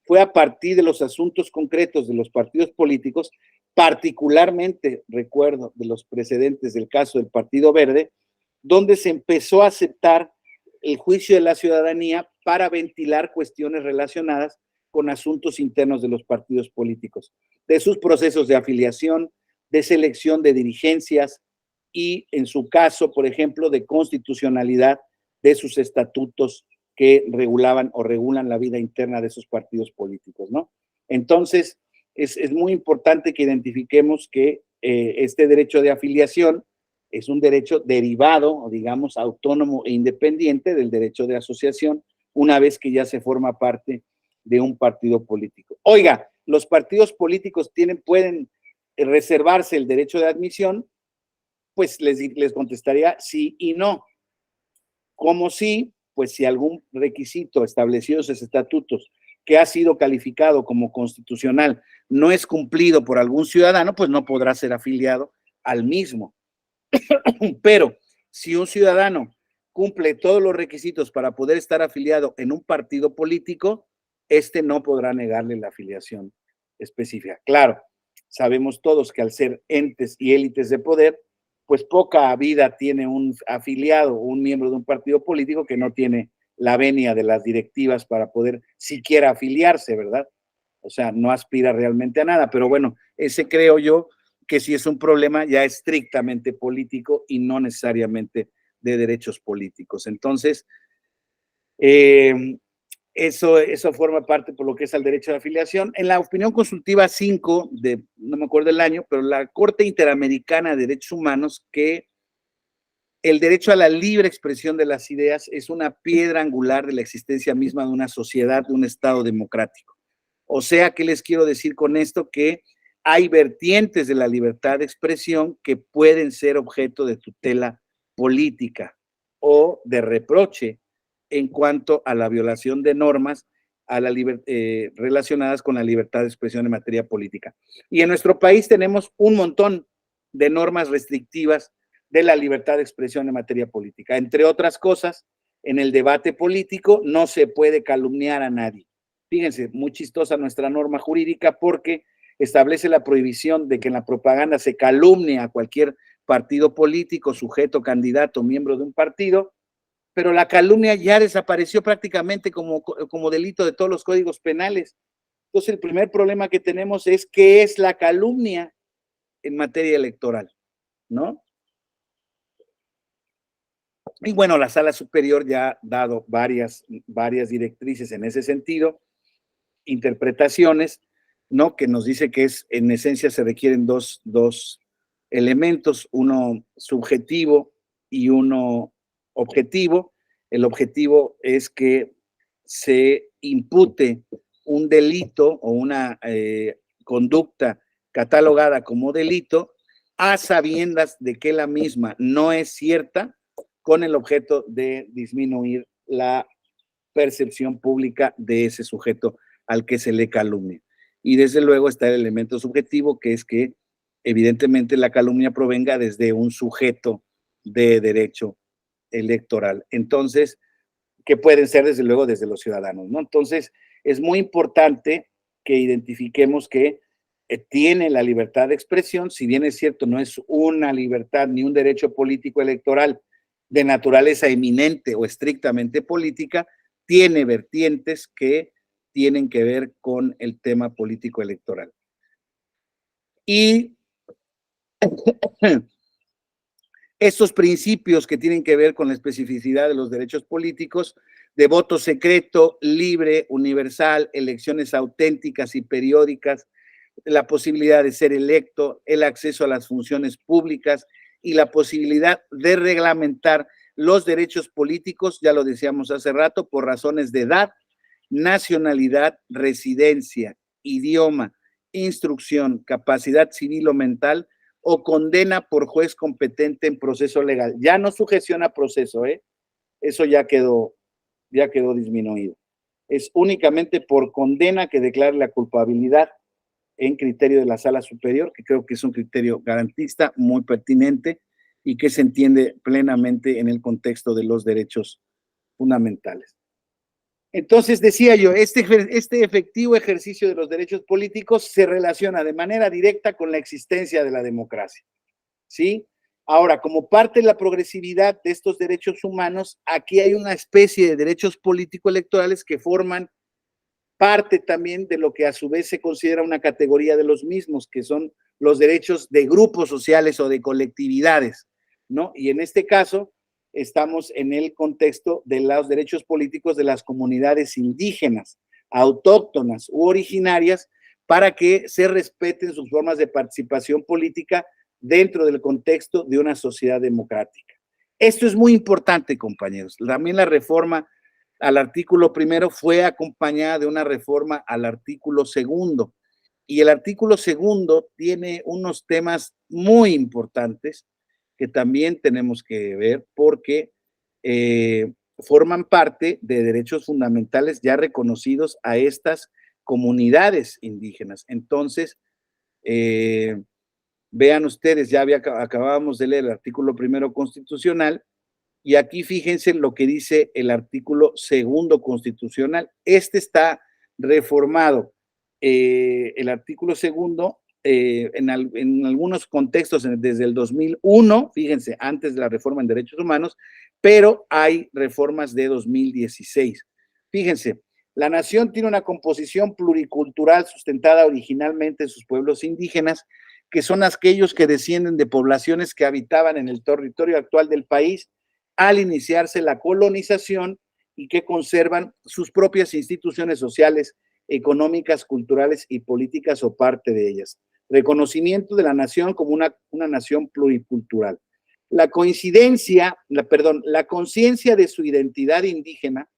Fue a partir de los asuntos concretos de los partidos políticos, particularmente, recuerdo, de los precedentes del caso del Partido Verde, donde se empezó a aceptar el juicio de la ciudadanía para ventilar cuestiones relacionadas con asuntos internos de los partidos políticos, de sus procesos de afiliación, de selección de dirigencias y, en su caso, por ejemplo, de constitucionalidad de sus estatutos que regulaban o regulan la vida interna de esos partidos políticos, ¿no? Entonces, es muy importante que identifiquemos que este derecho de afiliación es un derecho derivado, o digamos, autónomo e independiente del derecho de asociación, una vez que ya se forma parte de un partido político. Oiga, los partidos políticos pueden reservarse el derecho de admisión, pues les contestaría sí y no. Como sí, pues si algún requisito establecido en esos estatutos que ha sido calificado como constitucional no es cumplido por algún ciudadano, pues no podrá ser afiliado al mismo. Pero si un ciudadano cumple todos los requisitos para poder estar afiliado en un partido político, este no podrá negarle la afiliación específica. Claro, sabemos todos que al ser entes y élites de poder, pues poca vida tiene un afiliado, un miembro de un partido político que no tiene la venia de las directivas para poder siquiera afiliarse, ¿verdad? O sea, no aspira realmente a nada, pero bueno, ese creo yo que sí es un problema ya estrictamente político y no necesariamente de derechos políticos. Entonces, eso forma parte por lo que es el derecho de afiliación. En la opinión consultiva 5, no me acuerdo el año, pero la Corte Interamericana de Derechos Humanos, que el derecho a la libre expresión de las ideas es una piedra angular de la existencia misma de una sociedad, de un Estado democrático. O sea, ¿qué les quiero decir con esto? Que hay vertientes de la libertad de expresión que pueden ser objeto de tutela política o de reproche en cuanto a la violación de normas relacionadas con la libertad de expresión en materia política. Y en nuestro país tenemos un montón de normas restrictivas de la libertad de expresión en materia política. Entre otras cosas, en el debate político no se puede calumniar a nadie. Fíjense, muy chistosa nuestra norma jurídica porque establece la prohibición de que en la propaganda se calumnie a cualquier partido político, sujeto, candidato, miembro de un partido, pero la calumnia ya desapareció prácticamente como delito de todos los códigos penales. Entonces, el primer problema que tenemos es qué es la calumnia en materia electoral, ¿no? Y bueno, la Sala Superior ya ha dado varias directrices en ese sentido, interpretaciones, ¿no? Que nos dice que en esencia se requieren dos elementos, uno subjetivo y uno objetivo. El objetivo es que se impute un delito o una conducta catalogada como delito a sabiendas de que la misma no es cierta, con el objeto de disminuir la percepción pública de ese sujeto al que se le calumnia. Y desde luego está el elemento subjetivo, que es que evidentemente la calumnia provenga desde un sujeto de derecho electoral. Entonces, que pueden ser desde luego desde los ciudadanos, ¿no? Entonces, es muy importante que identifiquemos que tiene la libertad de expresión, si bien es cierto, no es una libertad ni un derecho político electoral de naturaleza eminente o estrictamente política, tiene vertientes que tienen que ver con el tema político electoral. Y estos principios que tienen que ver con la especificidad de los derechos políticos, de voto secreto, libre, universal, elecciones auténticas y periódicas, la posibilidad de ser electo, el acceso a las funciones públicas y la posibilidad de reglamentar los derechos políticos, ya lo decíamos hace rato, por razones de edad, nacionalidad, residencia, idioma, instrucción, capacidad civil o mental, o condena por juez competente en proceso legal. Ya no sujeción a proceso, eso ya quedó disminuido. Es únicamente por condena que declare la culpabilidad en criterio de la Sala Superior, que creo que es un criterio garantista muy pertinente y que se entiende plenamente en el contexto de los derechos fundamentales. Entonces, decía yo, este efectivo ejercicio de los derechos políticos se relaciona de manera directa con la existencia de la democracia, ¿sí? Ahora, como parte de la progresividad de estos derechos humanos, aquí hay una especie de derechos político-electorales que forman parte también de lo que a su vez se considera una categoría de los mismos, que son los derechos de grupos sociales o de colectividades, ¿no? Y en este caso estamos en el contexto de los derechos políticos de las comunidades indígenas, autóctonas u originarias, para que se respeten sus formas de participación política dentro del contexto de una sociedad democrática. Esto es muy importante, compañeros. También la reforma al artículo primero fue acompañada de una reforma al artículo segundo. Y el artículo segundo tiene unos temas muy importantes que también tenemos que ver porque forman parte de derechos fundamentales ya reconocidos a estas comunidades indígenas. Entonces, vean ustedes, ya acabábamos de leer el artículo primero constitucional, y aquí fíjense lo que dice el artículo segundo constitucional. Este está reformado el artículo segundo en algunos contextos desde el 2001, fíjense, antes de la reforma en derechos humanos, pero hay reformas de 2016. Fíjense, la nación tiene una composición pluricultural sustentada originalmente en sus pueblos indígenas, que son aquellos que descienden de poblaciones que habitaban en el territorio actual del país al iniciarse la colonización y que conservan sus propias instituciones sociales, económicas, culturales y políticas o parte de ellas. Reconocimiento de la nación como una nación pluricultural. La conciencia de su identidad indígena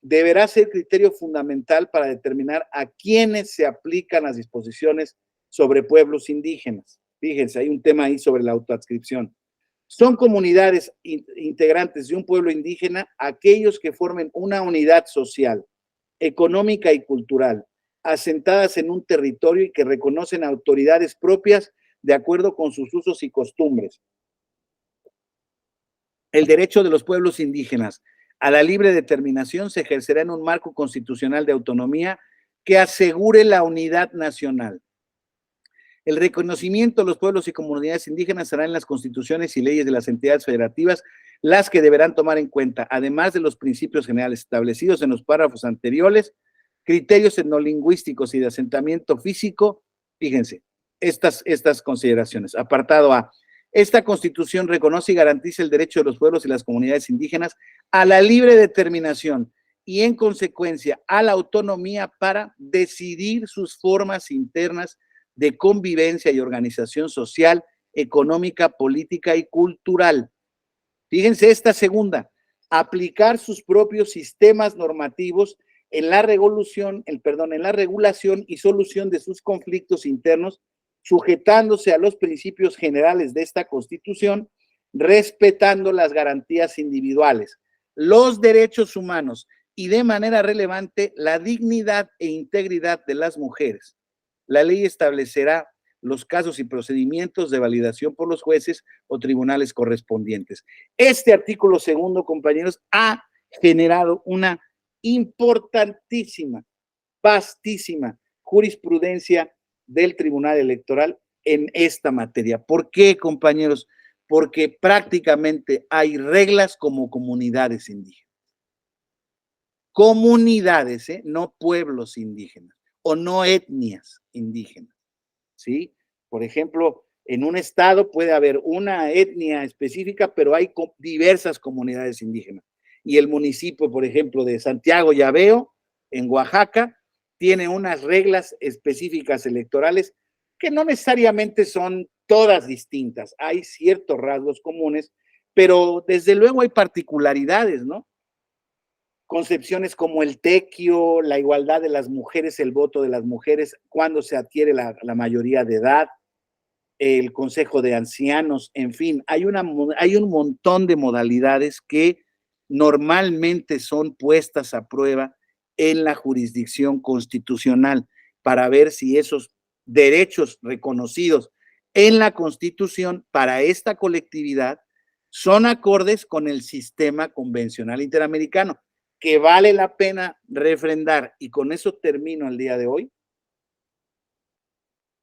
deberá ser criterio fundamental para determinar a quiénes se aplican las disposiciones sobre pueblos indígenas. Fíjense, hay un tema ahí sobre la autoadscripción. Son comunidades integrantes de un pueblo indígena aquellos que formen una unidad social, económica y cultural, asentadas en un territorio y que reconocen autoridades propias de acuerdo con sus usos y costumbres. El derecho de los pueblos indígenas a la libre determinación se ejercerá en un marco constitucional de autonomía que asegure la unidad nacional. El reconocimiento de los pueblos y comunidades indígenas será en las constituciones y leyes de las entidades federativas las que deberán tomar en cuenta, además de los principios generales establecidos en los párrafos anteriores, criterios etnolingüísticos y de asentamiento físico. Fíjense, estas consideraciones. Apartado A. Esta Constitución reconoce y garantiza el derecho de los pueblos y las comunidades indígenas a la libre determinación y, en consecuencia, a la autonomía para decidir sus formas internas de convivencia y organización social, económica, política y cultural. Fíjense esta segunda, aplicar sus propios sistemas normativos en la regulación y solución de sus conflictos internos, sujetándose a los principios generales de esta Constitución, respetando las garantías individuales, los derechos humanos y, de manera relevante, la dignidad e integridad de las mujeres. La ley establecerá los casos y procedimientos de validación por los jueces o tribunales correspondientes. Este artículo segundo, compañeros, ha generado una importantísima, vastísima jurisprudencia del Tribunal Electoral en esta materia. ¿Por qué, compañeros? Porque prácticamente hay reglas como comunidades indígenas. Comunidades, no pueblos indígenas o no etnias indígenas, ¿sí? Por ejemplo, en un estado puede haber una etnia específica, pero hay diversas comunidades indígenas. Y el municipio, por ejemplo, de Santiago Llaveo, en Oaxaca, tiene unas reglas específicas electorales que no necesariamente son todas distintas. Hay ciertos rasgos comunes, pero desde luego hay particularidades, ¿no? Concepciones como el tequio, la igualdad de las mujeres, el voto de las mujeres, cuando se adquiere la mayoría de edad, el consejo de ancianos, en fin, hay un montón de modalidades que normalmente son puestas a prueba en la jurisdicción constitucional para ver si esos derechos reconocidos en la Constitución para esta colectividad son acordes con el sistema convencional interamericano, que vale la pena refrendar, y con eso termino el día de hoy,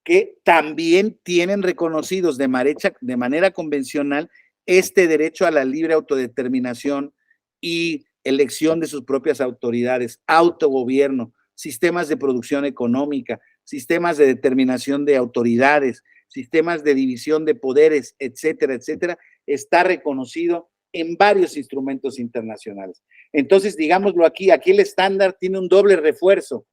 que también tienen reconocidos de manera convencional este derecho a la libre autodeterminación y elección de sus propias autoridades, autogobierno, sistemas de producción económica, sistemas de determinación de autoridades, sistemas de división de poderes, etcétera, etcétera, está reconocido en varios instrumentos internacionales. Entonces, digámoslo aquí el estándar tiene un doble refuerzo.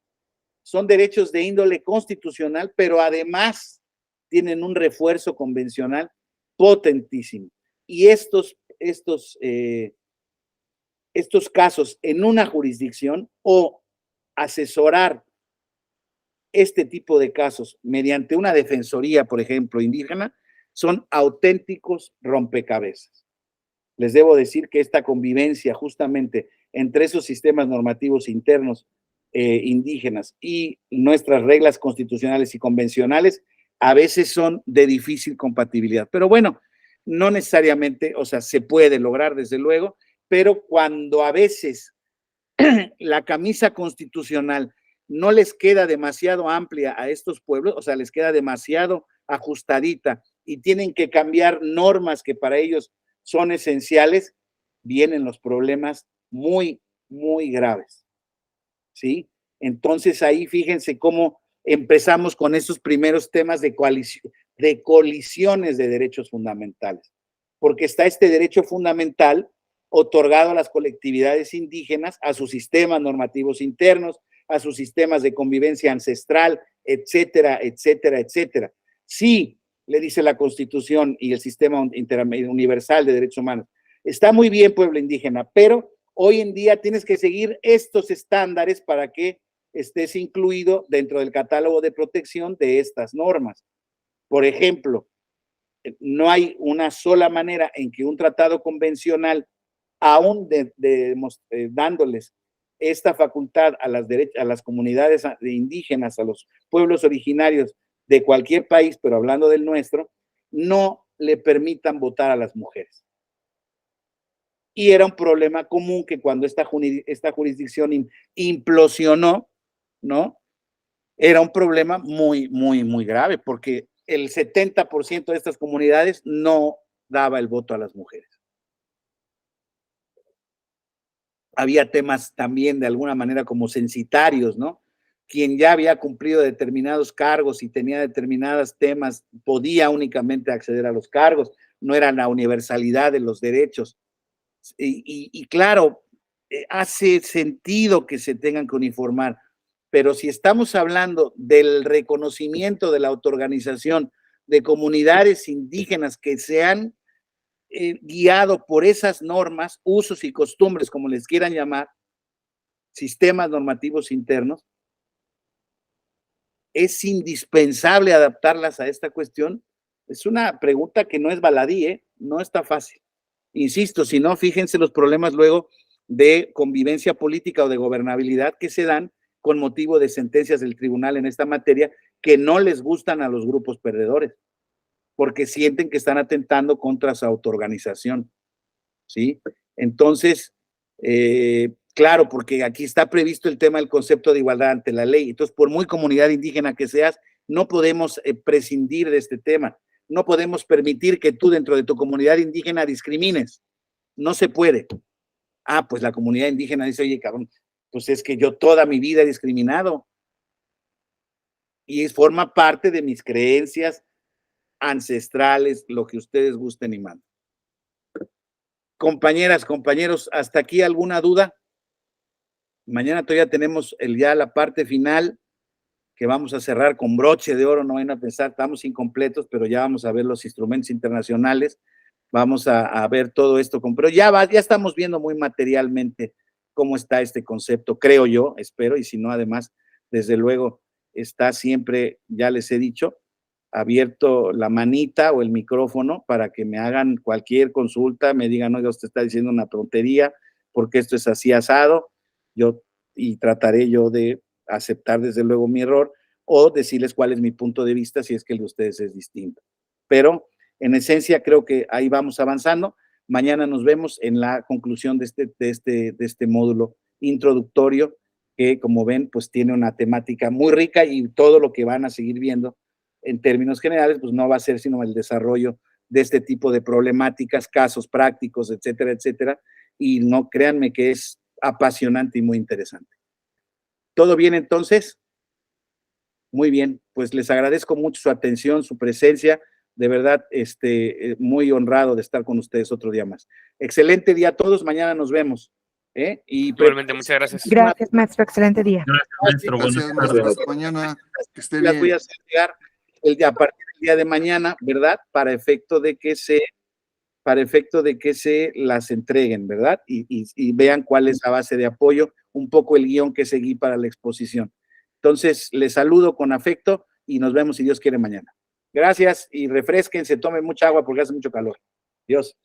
Son derechos de índole constitucional, pero además tienen un refuerzo convencional potentísimo. Y estos casos en una jurisdicción o asesorar este tipo de casos mediante una defensoría, por ejemplo, indígena, son auténticos rompecabezas. Les debo decir que esta convivencia justamente entre esos sistemas normativos internos indígenas y nuestras reglas constitucionales y convencionales a veces son de difícil compatibilidad. Pero bueno, no necesariamente, o sea, se puede lograr desde luego, pero cuando a veces la camisa constitucional no les queda demasiado amplia a estos pueblos, o sea, les queda demasiado ajustadita y tienen que cambiar normas que para ellos son esenciales, vienen los problemas muy, muy graves, ¿sí? Entonces ahí fíjense cómo empezamos con esos primeros temas de colisiones de derechos fundamentales, porque está este derecho fundamental otorgado a las colectividades indígenas, a sus sistemas normativos internos, a sus sistemas de convivencia ancestral, etcétera, etcétera, etcétera. Sí, le dice la Constitución y el sistema universal de derechos humanos, está muy bien pueblo indígena, pero hoy en día tienes que seguir estos estándares para que estés incluido dentro del catálogo de protección de estas normas. Por ejemplo, no hay una sola manera en que un tratado convencional, aún dándoles esta facultad a las comunidades indígenas, a los pueblos originarios de cualquier país, pero hablando del nuestro, no le permitan votar a las mujeres. Y era un problema común que cuando esta jurisdicción implosionó, ¿no? Era un problema muy, muy, muy grave, porque el 70% de estas comunidades no daba el voto a las mujeres. Había temas también de alguna manera como censitarios, ¿no? Quien ya había cumplido determinados cargos y tenía determinados temas podía únicamente acceder a los cargos, no era la universalidad de los derechos. Y claro, hace sentido que se tengan que uniformar, pero si estamos hablando del reconocimiento de la autoorganización de comunidades indígenas que se han guiado por esas normas, usos y costumbres, como les quieran llamar, sistemas normativos internos, es indispensable adaptarlas a esta cuestión. Es una pregunta que no es baladí, no está fácil. Insisto, si no, fíjense los problemas luego de convivencia política o de gobernabilidad que se dan con motivo de sentencias del tribunal en esta materia que no les gustan a los grupos perdedores, porque sienten que están atentando contra su autoorganización, ¿sí? Entonces, claro, porque aquí está previsto el tema del concepto de igualdad ante la ley. Entonces, por muy comunidad indígena que seas, no podemos prescindir de este tema. No podemos permitir que tú dentro de tu comunidad indígena discrimines. No se puede. Ah, pues la comunidad indígena dice, oye, cabrón, pues es que yo toda mi vida he discriminado. Y forma parte de mis creencias ancestrales, lo que ustedes gusten y manden. Compañeras, compañeros, ¿hasta aquí alguna duda? Mañana todavía tenemos ya la parte final que vamos a cerrar con broche de oro, no vayan a pensar, estamos incompletos, pero ya vamos a ver los instrumentos internacionales, vamos a ver todo esto, pero ya estamos viendo muy materialmente cómo está este concepto, creo yo, espero, y si no, además, desde luego, está siempre, ya les he dicho, abierto la manita o el micrófono para que me hagan cualquier consulta, me digan, oiga, usted está diciendo una tontería, porque esto es así asado, y trataré yo de aceptar desde luego mi error o decirles cuál es mi punto de vista si es que el de ustedes es distinto. Pero en esencia creo que ahí vamos avanzando. Mañana nos vemos en la conclusión de este módulo introductorio que, como ven, pues tiene una temática muy rica y todo lo que van a seguir viendo en términos generales, pues no va a ser sino el desarrollo de este tipo de problemáticas, casos prácticos, etcétera, etcétera. Y no, créanme que es apasionante y muy interesante. ¿Todo bien entonces? Muy bien, pues les agradezco mucho su atención, su presencia, de verdad, muy honrado de estar con ustedes otro día más. Excelente día a todos, mañana nos vemos. Y igualmente, muchas gracias. Gracias, maestro, excelente día. Gracias, maestro. Buenas tardes. Hasta mañana. Que esté bien. Las voy a hacer llegar a partir del día de mañana, ¿verdad? Para efecto de que se las entreguen, ¿verdad? Y vean cuál es la base de apoyo, un poco el guión que seguí para la exposición. Entonces, les saludo con afecto y nos vemos si Dios quiere mañana. Gracias y refresquense, tomen mucha agua porque hace mucho calor. Dios.